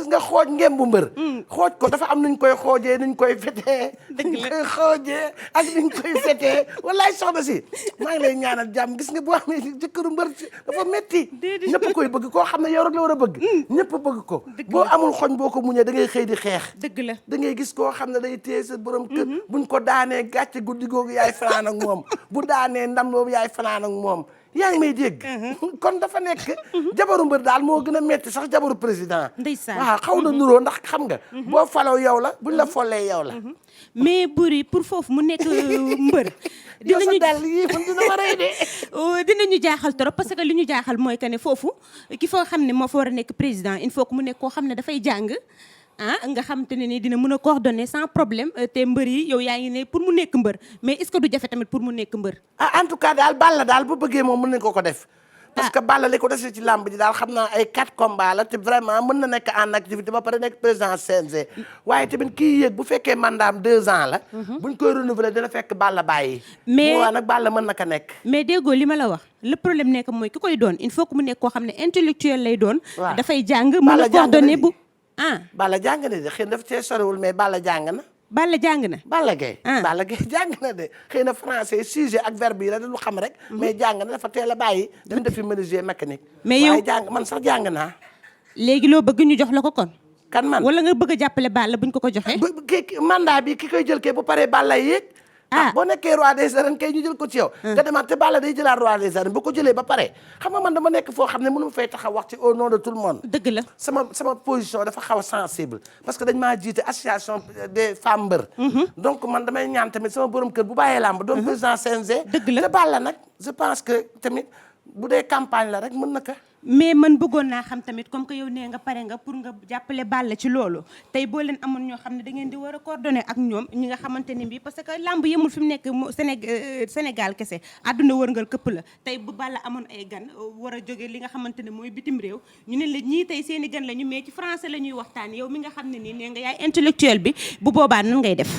nga xooj ngeen bu mbër xooj ko dafa am nuñ koy xoojee nuñ koy fetee nuñ koy xoojee ak nuñ koy fetee wallaay soxna si maa ngi lay ñaanal jàmm gis nga boo amee jëkkëru mbër dafa metti ñëpp koy bëgg koo xam ne yow rek la war a bëgg ñëpp bëgg ko boo amul xoñ boo ko muñee da ngay xëy di xeex dëgg la. da ngay gis koo xam ne day téye sa borom kër buñ ko daanee gàcce guddi googu yaay fanaan ak moom bu daanee ndam boobu yaay fanaan ak moom yaa ngi may dégg kon dafa nekk jabaru mbër daal moo gën a metti sax jabaru président Ndeysaan. waaw xaw na nuroo ndax xam nga boo faloo yow la buñ la follee yow la mais buri pour foofu mu nekk mbër. yow sa dinañu dal yii man dina ma rey de dinañu jaaxal trop parce que li ñu jaaxal mooy que ne foofu ki foo xam ne moo fa war a nekk président il faut que mu nekk koo xam ne dafay jàng nga xam te ne ni dina mën a coordonner sans problème te mbër yi yow yaa ngi ne pour mu nekk mbër mais est-ce que du jafe tamit pour mu nekk mbër. en tout cas daal Balla daal bu bëggee moom mën nañ ko def parce que Balla li ko desee ci làmb ji daal xam naa ay 4 combats la te vraiment mën na nekk en activité ba pare nekk président CNG waaye tamit kii yéeg bu fekkee mandaam 2 ans la buñ koy renouveler dina fekk Balla bàyyi Mais- waa nag Balla mën na ko nekk mais déggoo li ma la wax le problème nekk mooy ki koy doon il faut que mu nekk koo xam ne intellectuel lay doon. Waaw. dafay jàng mën Balla a jàng coordonner na bu ah Balla jàng na de xëy na daf cee sorewul mais Balla jàng na Balla jàng na. Balla Gaye Ah. Balla Gaye jàng na de xëy na français sujet ak verbe yi la dañu xam rek mais jàng na dafa teel a bàyyi dañ defi menuisier mécanique Mais yow- waaye jàng man sax jàng naa léegi loo bëgg ñu jox la ko kon. kan man wala nga bëgg a jàppale Balla buñ ko ko joxee. ki mandat bi ki koy jël kee bu paree Balla yéeg Ah. boo nekkee roi des arènes kay ñu jël ko ci yow nga demaat te Balla day jëlaat roi des arènes bu ko jëlee ba pare xam nga man dama nekk foo xam ne mënu ma fay taxaw wax ci au nom de tout le monde dëgg la. sama position dafa xaw a sensible parce que dañ maa jiite association des femmes mbër donc man damay ñaan tamit sama borom kër bu bàyyee làmb doon président CNG Dëgg la. te Balla nag je pense que tamit bu dee campagne la rek mën na ko mais man bëggoon naa xam tamit comme que yow nee nga pare nga pour nga jàppale Balla ci loolu tey boo leen amoon ñoo xam ne da ngeen di war a coordonner ak ñoom ñi nga xamante ne bii parce que lamb yemul fi mu nekk Sénégal kese àdduna wërngal këpp la tey bu Balla amoon ay gan war a jóge li nga xamante ne mooy bitim réew ñu ne la ñii tey seen i gan la ñu mais ci français la ñuy waxtaan yow mi nga xam ne nii nee nga yaay intellectuel bi bu boobaa nan ngay def.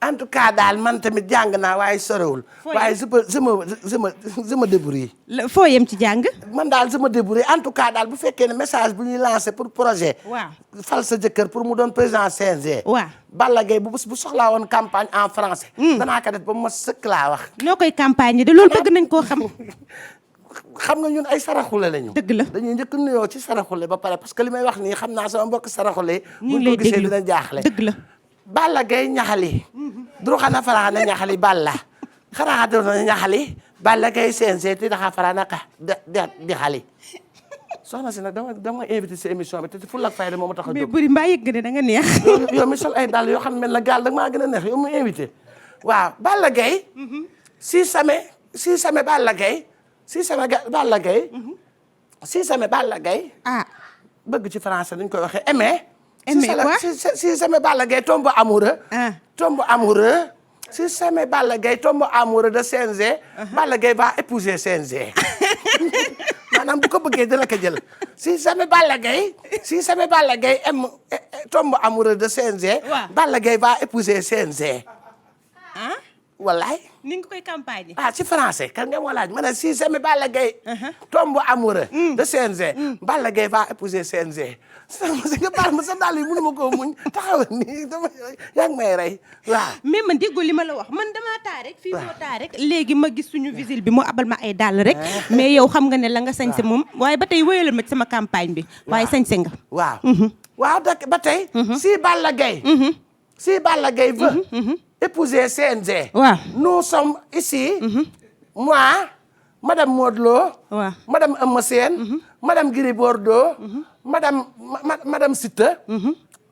en tout cas daal man tamit jàng naa waaye sorewul Fooy waaye je me débrouille foo yem ci jàng. man daal je me débrouille en tout cas daal bu fekkee ne message bu ñuy lancé pour projet waaw fal sa jëkkër pour mu doon président CNG waaw. Balla Gaye bu soxlaa woon campagne en français danaa ko def ba mu ma sëkk laa wax noo koy campagne de loolu bëgg nañ koo xam. xam nga ñun ay saraxule lañu Dëgg la. dañuy njëkk nuyoo ci saraxule ba pare parce que li may wax nii xam naa sama mbokk saraxule ñu ngi buñ lay ko gisee déglu dina jaaxle dëgg la. Balla Gaye ñaxali duru xana faraxana ñaxali Balla xaraxa dona ñaxali Balla Gaye CNG ti daxa farana ka di xali soxna si nag dama invité si émission bi te fu lak fayda moo ma tax a mais jóg buri mbaa yëg nga ne da nga neex. yow mi sol ay dàll yoo xam ne mel na gaal dag maa gën a neex yow mu invité waaw Balla Gaye si same Balla Gaye Balla Gaye ah bëgg ci français dañ koy waxee aimer Aimer quoi? si same Balla Gaye tombe amoureux ah. tombe amoureux si jamais Balla Gaye tombe amoureux de CNG Balla Gaye va épouser CNG maanaam bu ko bëggee dina ko jël si jamais Balla Gaye tombe amoureux de CNG waaw. Balla Gaye va épouser CNG ah wallaay ni nga koy campagne. ah ci français kan nga ma laaj ma ne si jamais Balla Gaye tombe amoureux de CNG Balla Gaye va épouser CNG si nga baal ma sa dàll yi mënu ma koo muñ taxawal nii dama yaa ngi may rey waaw mais man déggoo li ma la wax man damaa taa rek fii moo taa rek léegi ma gis suñu visile bi mu abal ma ay dàll rek mais yow xam nga ne la nga sañse moom waaye ba tey wéyalal ma ci sama campagne bi waaye sañse nga waaw waaw dak ba tey si Balla Gaye veut épouser CNG waaw nous sommes ici moi madame Modou Lo waaw madame Eumeu Sène madame Gris Bordeaux madame Siteu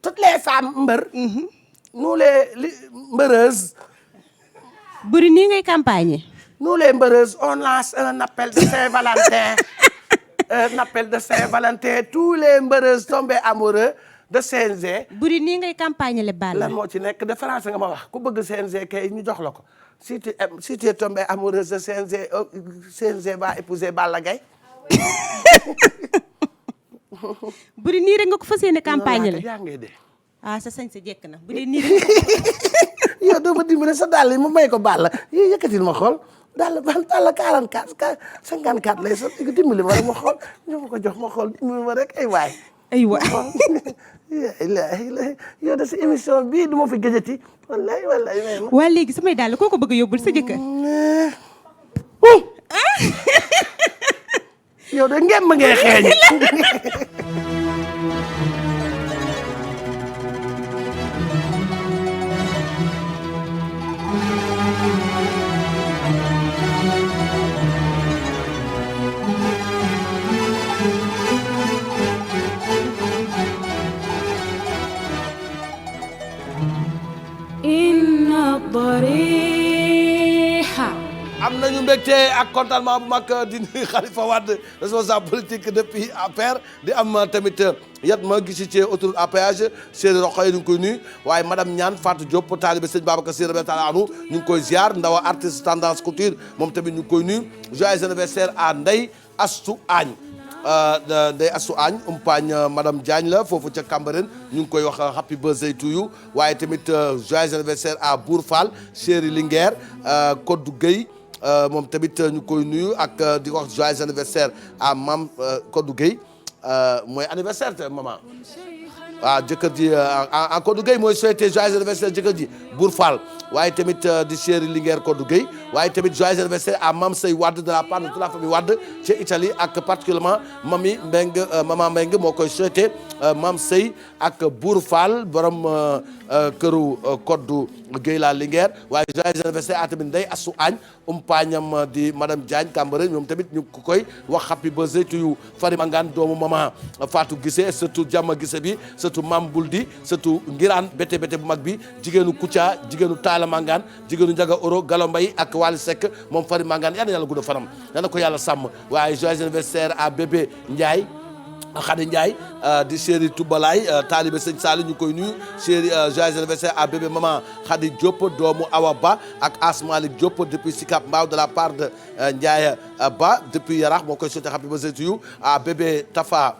toutes les femmes mbër nous les mbëreuses buri nii ngay campagne. nous les mbëreuses on lance un appel de Saint-Valentin un appel de Saint-Valentin tous les mbëreuses tombées amoureux de CNG buri nii ngay campagne le Balla. lan moo ci nekk de français nga ma wax ku bëgg CNG kay ñu jox la ko si tu es tombé amoureuse de CNG va épouser Balla Gaye buri nii rek nga ko fas yéene campagne le yaa ngi de ah sa sañ sa jekk na bu dee nii rek yow doo ma dimbale sa dàll yi ma may ko Balla yi yëkkatil ma xool dàll 44 54 lay so dimbali ma rek ma xool ñoo ma ko jox ma xool dimbali ma rek ay waay aywa yow de sa émission bii du ma fi gëjati wallaay waa léegi samay dàll koo ko bëgg a yóbbul sa jëkkër yow de ngeen ma ngay xeeñ inna dariha am nañu mbégte ak contentement bu mag di nuyu Khalifa Wade responsable politique depuis APR di am tamit Yatma gisi ci autoroute à péage Séeri Rokhaya ñu ngi koy nuyu waaye madame Niane Fatou Diop taalibe sëñ Babacar Sy Rabbi Taala anu ñu ngi koy ziar ndawa artiste tendance couture moom tamit ñu ngi koy nuyu joyeux anniversaire à Ndeye Astou Agne Ndeye Astou Agne umpaañ madame Diagne la foofu ca Cambérène ñu ngi koy wax happy birthday to you waaye tamit joyeux anniversaire à Bour Fall chéri Linguère Kodou Gueye moom tamit ñu koy nuyu ak di wax joyeux anniversaire à Mame Kodou Gueye mooy anniversaire te maman waaw jëkkër ji en Kodou Gueye mooy souhaité joyeux anniversaire jëkkër ji Bour Fall waaye tamit di chéri Linguère Kodou Gueye waaye tamit joyeux anniversaire à Mame Sey Wade de la part de toute la famille Wade ci Italie ak particulièrement mami Mbengue maman Mbengue moo koy souhaité Mame Sey ak Bour Fall borom këru Kodou Gueye la Linguère waaye joyeux anniversaire à tamit Ndeye Astou Agne umpaañam di madame Diagne Cambérène ñoom tamit ñu ko koy wax happy birthday to you Fari Mangane doomu maman Fatou Guissé surtout Jàmma Guissé bi surtout Mam Buldi surtout Ngiraan bété bu mag bi jigéenu Kouthia jigéenu Talla Mangane jigéenu Ndiaga Oro Galo Mbaye ak Wally Seck moom Fari Mangane yal na yàlla gudd fanam yal na ko yàlla sàmm waaye joyeux anniversaire à bébé Ndiaye Khady Ndiaye di chéri Toubalaay taalibe sëñ Sali ñu koy nuyu chéri joyeux anniversaire à bébé maman Khady Diop doomu Awa Ba ak Asmalik Diop depuis Sicap Mbao de la part de Ndiaye Ba depuis Yarax moo koy souhaité happy birthday to you à bébé Tafa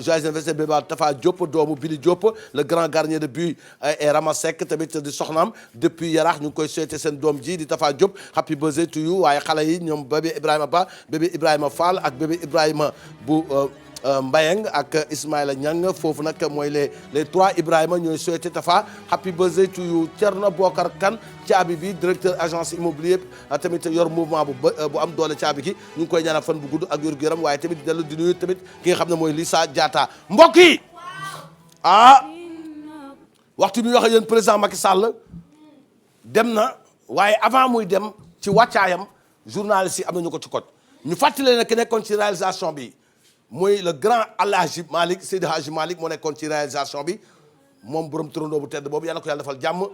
joyeux anniversaire bébé Tafa Diop doomu Billy Diop le grand gardien de but et Rama Seck tamit di soxnaam depuis Yarax ñu ngi koy souhaité seen doom ji di Tafa Diop happy birthday to you waaye xale yi ñoom bébé Ibrahima Ba bébé Ibrahima Fall ak bébé Ibrahima bu Mbayang ak Ismaïla Niang foofu nag mooy les trois Ibrahima ñooy souhaité Tafa happy birthday to you Thierno Bokar Kane caabi bi directeur agence immobilier tamit yor mouvement bu am doole caabi ki ñu ngi koy ñaanal fan bu gudd ak yor gu yaram waaye tamit dellu di nuyu tamit ki nga xam ne mooy Lissa Diatta mbokk yi waxtu bi wax ak yéen président Macky Sall dem na waaye avant muy dem ci wàccaayam journaliste yi am nañu ko ci koj ñu fàttali ne ki nekkoon ci réalisation bi mooy le grand Alhaji Malick Seydi Hadji Malick moo nekkoon ci réalisation bi moom borom turandoo bu tedd boobu yàlla ko yàlla defal jàmm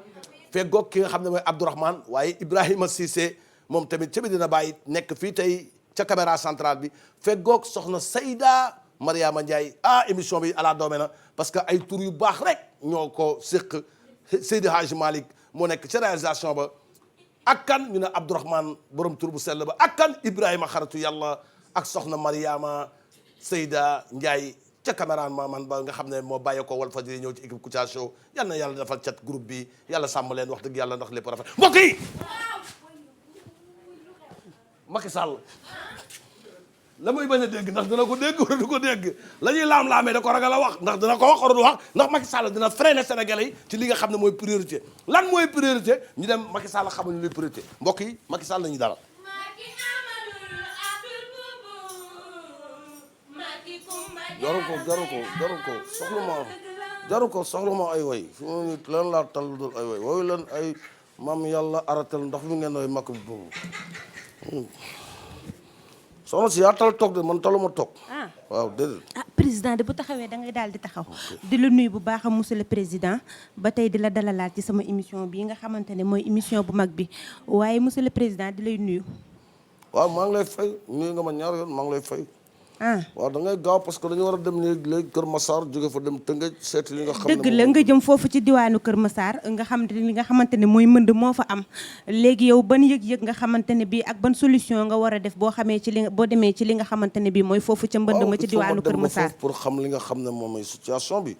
feggoog ki nga xam ne mooy Abdourahmane waaye Ibrahima Cissé moom tamit ca Medina Baye nekk fii tey ca caméra centrale bi feggoog soxna Seyda Mariama Ndiaye émission bi ala doome na parce que ay tur yu baax rek ñoo ko séq Seydi Hadji Malick moo nekk ca réalisation ba ak kan ñu ne Abdourahmane borom tur bu sell ba ak kan Ibrahima xaritu yàlla ak soxna Mariama Seyda Ndiaye ca caméraman man ba nga xam ne moo bàyyee ko Walfadjri ñëw ci équipe Kouthia Show yal na yàlla defal cat groupe bi yàlla sàmm leen wax dëgg yàlla ndax lépp rafet mbokk yi Macky Sall la muy bañ a dégg ndax dina ko dégg wala du ko dégg la ñuy laam-laamee da ko ragal a wax ndax dina ko wax wala du wax ndax Macky Sall dina freiner Sénégalais yi ci li nga xam ne mooy priorité lan mooy priorité ñu dem Macky Sall xamuñu luy priorité mbokk yi Macky Sall la ñuy dalal. jaru ko soxla ma ay way fi mu nit lan laa tal dul ay way wooyu leen ay maam yàlla aratal ndax mi ngeen way makk bi boobu soxna si yaa tal toog de man taluma toog waaw déedéet président de bu taxawee da ngay daal di taxaw di la nuyu bu baax a monsieur le président ba tey di la dalalaat ci sama émission bii nga xamante ne mooy émission bu mag bi waaye monsieur le président di lay nuyu waaw maa ngi lay fay nuyu nga ma ñaar yoon maa ngi lay fay waaw da ngay gaaw parce que dañu war a dem léegi Kër Massar jóge fa dem Tëngéej seeti li nga xam ne dëgg la nga jëm foofu ci diwaanu Kër Massar nga xam ne li nga xamante ne mooy mënd moo fa am léegi yow ban yëg-yëg nga xamante ne bii ak ban solution nga war a def boo xamee ci li boo demee ci li nga xamante ne bii mooy foofu ca mbënd ma ci diwaanu Kër Massar pour xam li nga xam ne moom mooy situation bi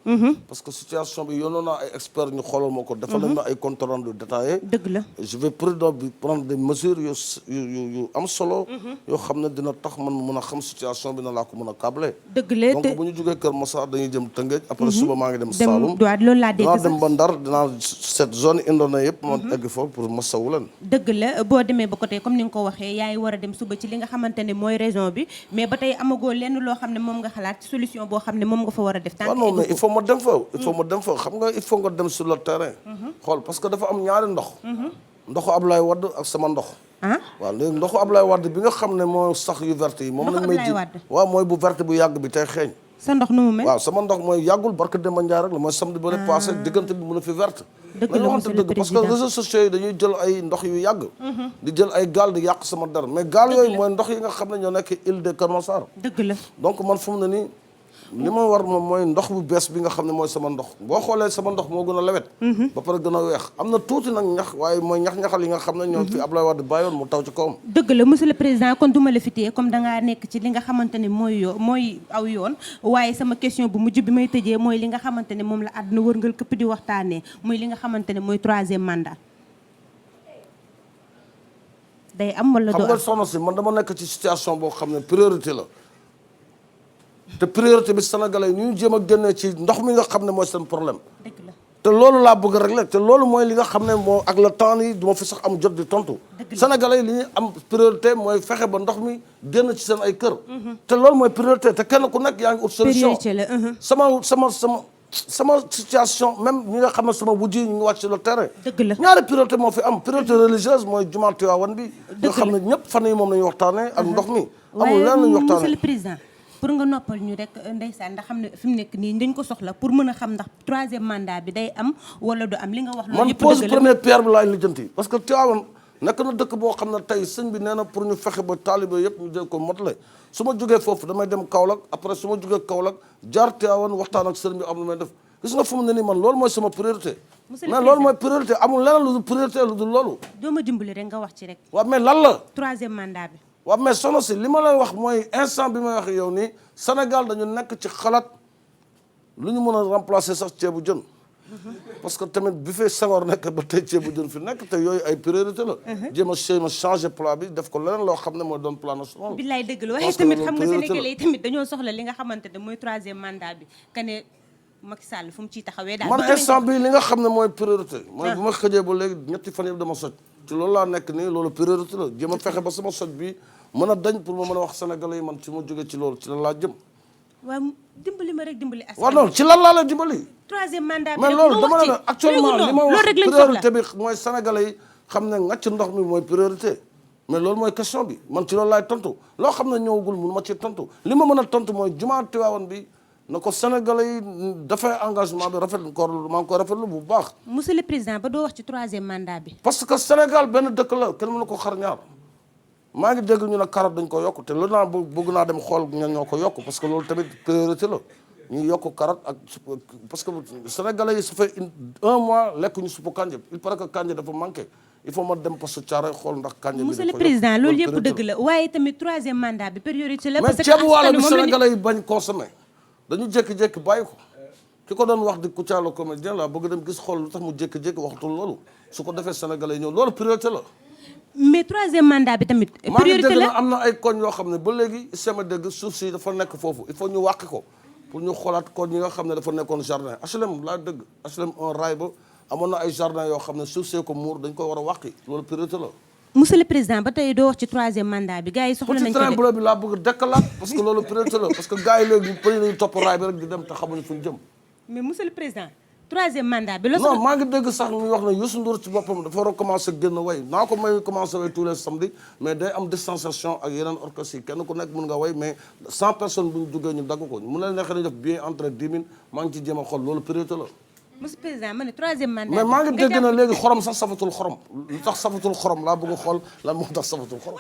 parce que situation bi yónnoo naa ay experts ñu xoolal moo ko defal nañ ma ay compte rendu détaillé dëgg la je vais prendre des mesures yu am solo yoo xam ne dina tax man mën a xam situation bi na laa ko mën a câblé dëgg la donc bu ñu jógee Kër Massar dañuy jëm Tëngéej après suba maa ngi dem Saloum loolu laa dégg dinaa dem ba Ndar dinaa cette zone indone yëpp ma egg foofu pour masawu leen dëgg la boo demee ba côté comme ni nga ko waxee yaa ngi war a dem suba ci li nga xamante ne mooy région bi mais ba tey amagoo lenn loo xam ne moom nga xalaat ci solution boo xam ne moom nga fa war a def non mais il faut ma dem fa xam nga il faut nga dem sur le terrain xool parce que dafa am ñaari ndoxu Ablaye Wade ak sama ndox waaw léegi ndoxu Ablaye Wade bi nga xam ne moo sax yu verte yi moom lañ may ji waaw mooy bu verte bu yàgg bi tey xeeñ sa ndox nu mu mel waaw sama ndox mooy yàggul barke Demba Ndiaye rek la mooy samedi ba ne passé diggante bi mën a fi verte nañu waxante dëgg parce que réseaux sociaux yi dañuy jël ay ndox yu yàgg di jël ay gaal di yàq sama der mais gaal yooyu mooy ndox yi nga xam ne ñoo nekk île de Keur Massar dëgg la donc man fu mu ne nii li ma war moom mooy ndox bu bees bi nga xam ne mooy sama ndox boo xoolee sama ndox moo gën a lewet ba pare gën a weex am na tuuti nag ñax waaye mooy ñax-ñaxal yi nga xam ne ñoom fi Ablaye Wade bàyyoon mu taw ci kawam dëgg la monsieur le président kon duma la fitee comme dangaa nekk ci li nga xamante ne mooy aw yoon waaye sama question bu mujj bi may tëjee mooy li nga xamante ne moom la àdduna wërngal këpp di waxtaanee muy li nga xamante ne mooy 3e mandat day am wala doo am xam nga soxna si man dama nekk ci situation boo xam ne priorité la te priorité bi sénégalais yi ñu jéem a génnee ci ndox mi nga xam ne mooy seen problème dëgg la te loolu laa bëgg rek la te loolu mooy li nga xam ne moo ak le temps yi du ma fi sax am jot di tontu sénégalais yi li ñuy am priorité mooy fexe ba ndox mi génn ci seen ay kër te loolu mooy priorité te kenn ku nekk yaa ngi ut solution sama situation même ñi nga xam ne sama wujj yi ñu ngi wàcc sur le terrain dëgg la ñaari priorité moo fi am priorité religieuse mooy jumaa Tiwaawan bi nga xam ne ñëpp fan yi moom nañu waxtaane ak ndox mi amul lenn lañu waxtaane monsieur le président pour nga noppal ñu rek ndeysaan ndax xam ne fi mu nekk nii dañ ko soxla pour mën a xam ndax 3e mandat bi day am wala du am li nga wax loolu man pose première pierre bi laay lijjanti parce que Tiwaawan nekk na dëkk boo xam ne tey sëñ bi nee na pour ñu fexe ba taalibe yëpp ñu jël ko motale su ma jógee foofu damay dem Kaolack après su ma jógee Kaolack jaar Tiwaawan waxtaan ak sëñ bi am lu may def gis nga fu mu ne nii man loolu mooy sama priorité mais loolu mooy priorité amul leneen lu dul priorité lu dul loolu doo ma dimbali rek nga wax ci rek waaw mais lan la 3e mandat bi waaw mais soxna si li ma lay wax mooy instant bi may wax yow nii Sénégal dañu nekk ci xalaat lu ñu mën a remplacer sax ceebu jën parce que tamit bi fee Senghor nekk ba tey ceebu jën fi nekk te yooyu ay priorité la jéem a changer plan bi def ko leneen loo xam ne mooy doon plan national billaay dëgg la waaye tamit xam nga Sénégalais yi tamit dañoo soxla li nga xamante ne mooy 3e mandat bi que ne Macky Sall fu mu ciy taxawee daal man instant bi li nga xam ne mooy priorité mooy bu ma xëjee ba léegi ñetti fan yëpp dama soj ci loolu laa nekk nii loolu priorité la jéem a fexe ba sama soj bi mën a dañ pour ma mën a wax sénégalais yi man ci ma jóge ci loolu ci lan laa jëm waaw dimbali ma rek dimbali askan waaw non ci lan laa la dimbali 3e mandat bi mais loolu dama ne la actuellement li ma wax priorité bi mooy sénégalais yi xam ne ngàcc ndox mi mooy priorité mais loolu mooy question bi man ci loolu laay tontu loo xam ne ñëwagul mënu ma ci tontu li ma mën a tontu mooy jumaa Tiwaawan bi na ko sénégalais yi dafay engagement bi rafetlu ko maa ngi ko rafetlu bu baax monsieur le président ba doo wax ci 3e mandat bi parce que Sénégal benn dëkk la kenn mënu ko xar ñaar maa ngi dégg ñu ne carotte dañ ko yokk te loolu naa bëgg naa dem xool ñan ñoo ko yokk parce que loolu tamit priorité la ñu yokk carotte ak parce que sénégalais yi su fait un mois lekk ñu suppu kànja il paraît que kànja dafa manqué il faut ma dem poste Thiaroye xool ndax kànja bi monsieur le président loolu yëpp dëgg la waaye tamit troisième mandat bi priorité la. parce mais que ceebu waalo bi moom la ñu sénégalais yi bañ consommer dañu jékki-jékki bàyyi ko ki ko doon wax di Kouthia le comédien la bëgg dem gis xool lu tax mu jékki-jékki waxtul loolu su ko defee sénégalais yi ñëw loolu priorité la. mais troisième mandat bi tamit. maa ngi priorité dégg la na am na ay koñ yoo xam ne ba léegi sama dégg suuf si dafa nekk foofu il faut ñu wàqi ko pour ñu xoolaat koñ yi nga xam ne dafa nekkoon jardin HLM laa dëgg HLM un raay ba amoon na ay jardin yoo xam ne suuf see ko muur dañ ko war a wàqi loolu priorité la. monsieur le président ba tey doo wax ci troisième mandat bi gars yi soxla nañ petit ko train de. bleu bi laa bëgg dekkalaat parce que loolu priorité la parce que gars yi léegi përi nañu topp raay bi rek di dem te xamuñu fu ñu jëm. mais monsieur le président troisième mandat bi la non maa ngi dégg sax muy wax ne Youssou Ndour ci boppam dafa war a commencé génn way naa ko may commencé way tous les samedis mais day am distanciation ak yeneen orchestre yi kenn ku nekk mën nga way mais 100 personnes bu ñu duggee ñu dagg ko mu leen neexee ñu def bien entre 10 000 maa ngi ci jéem a xool loolu priorité la. monsieur le président ma ne troisième mandat mais maa ngi nga dégg na léegi xorom sax safatul xorom lu tax safatul xorom laa bëgg a xool lan moo tax safatul xorom.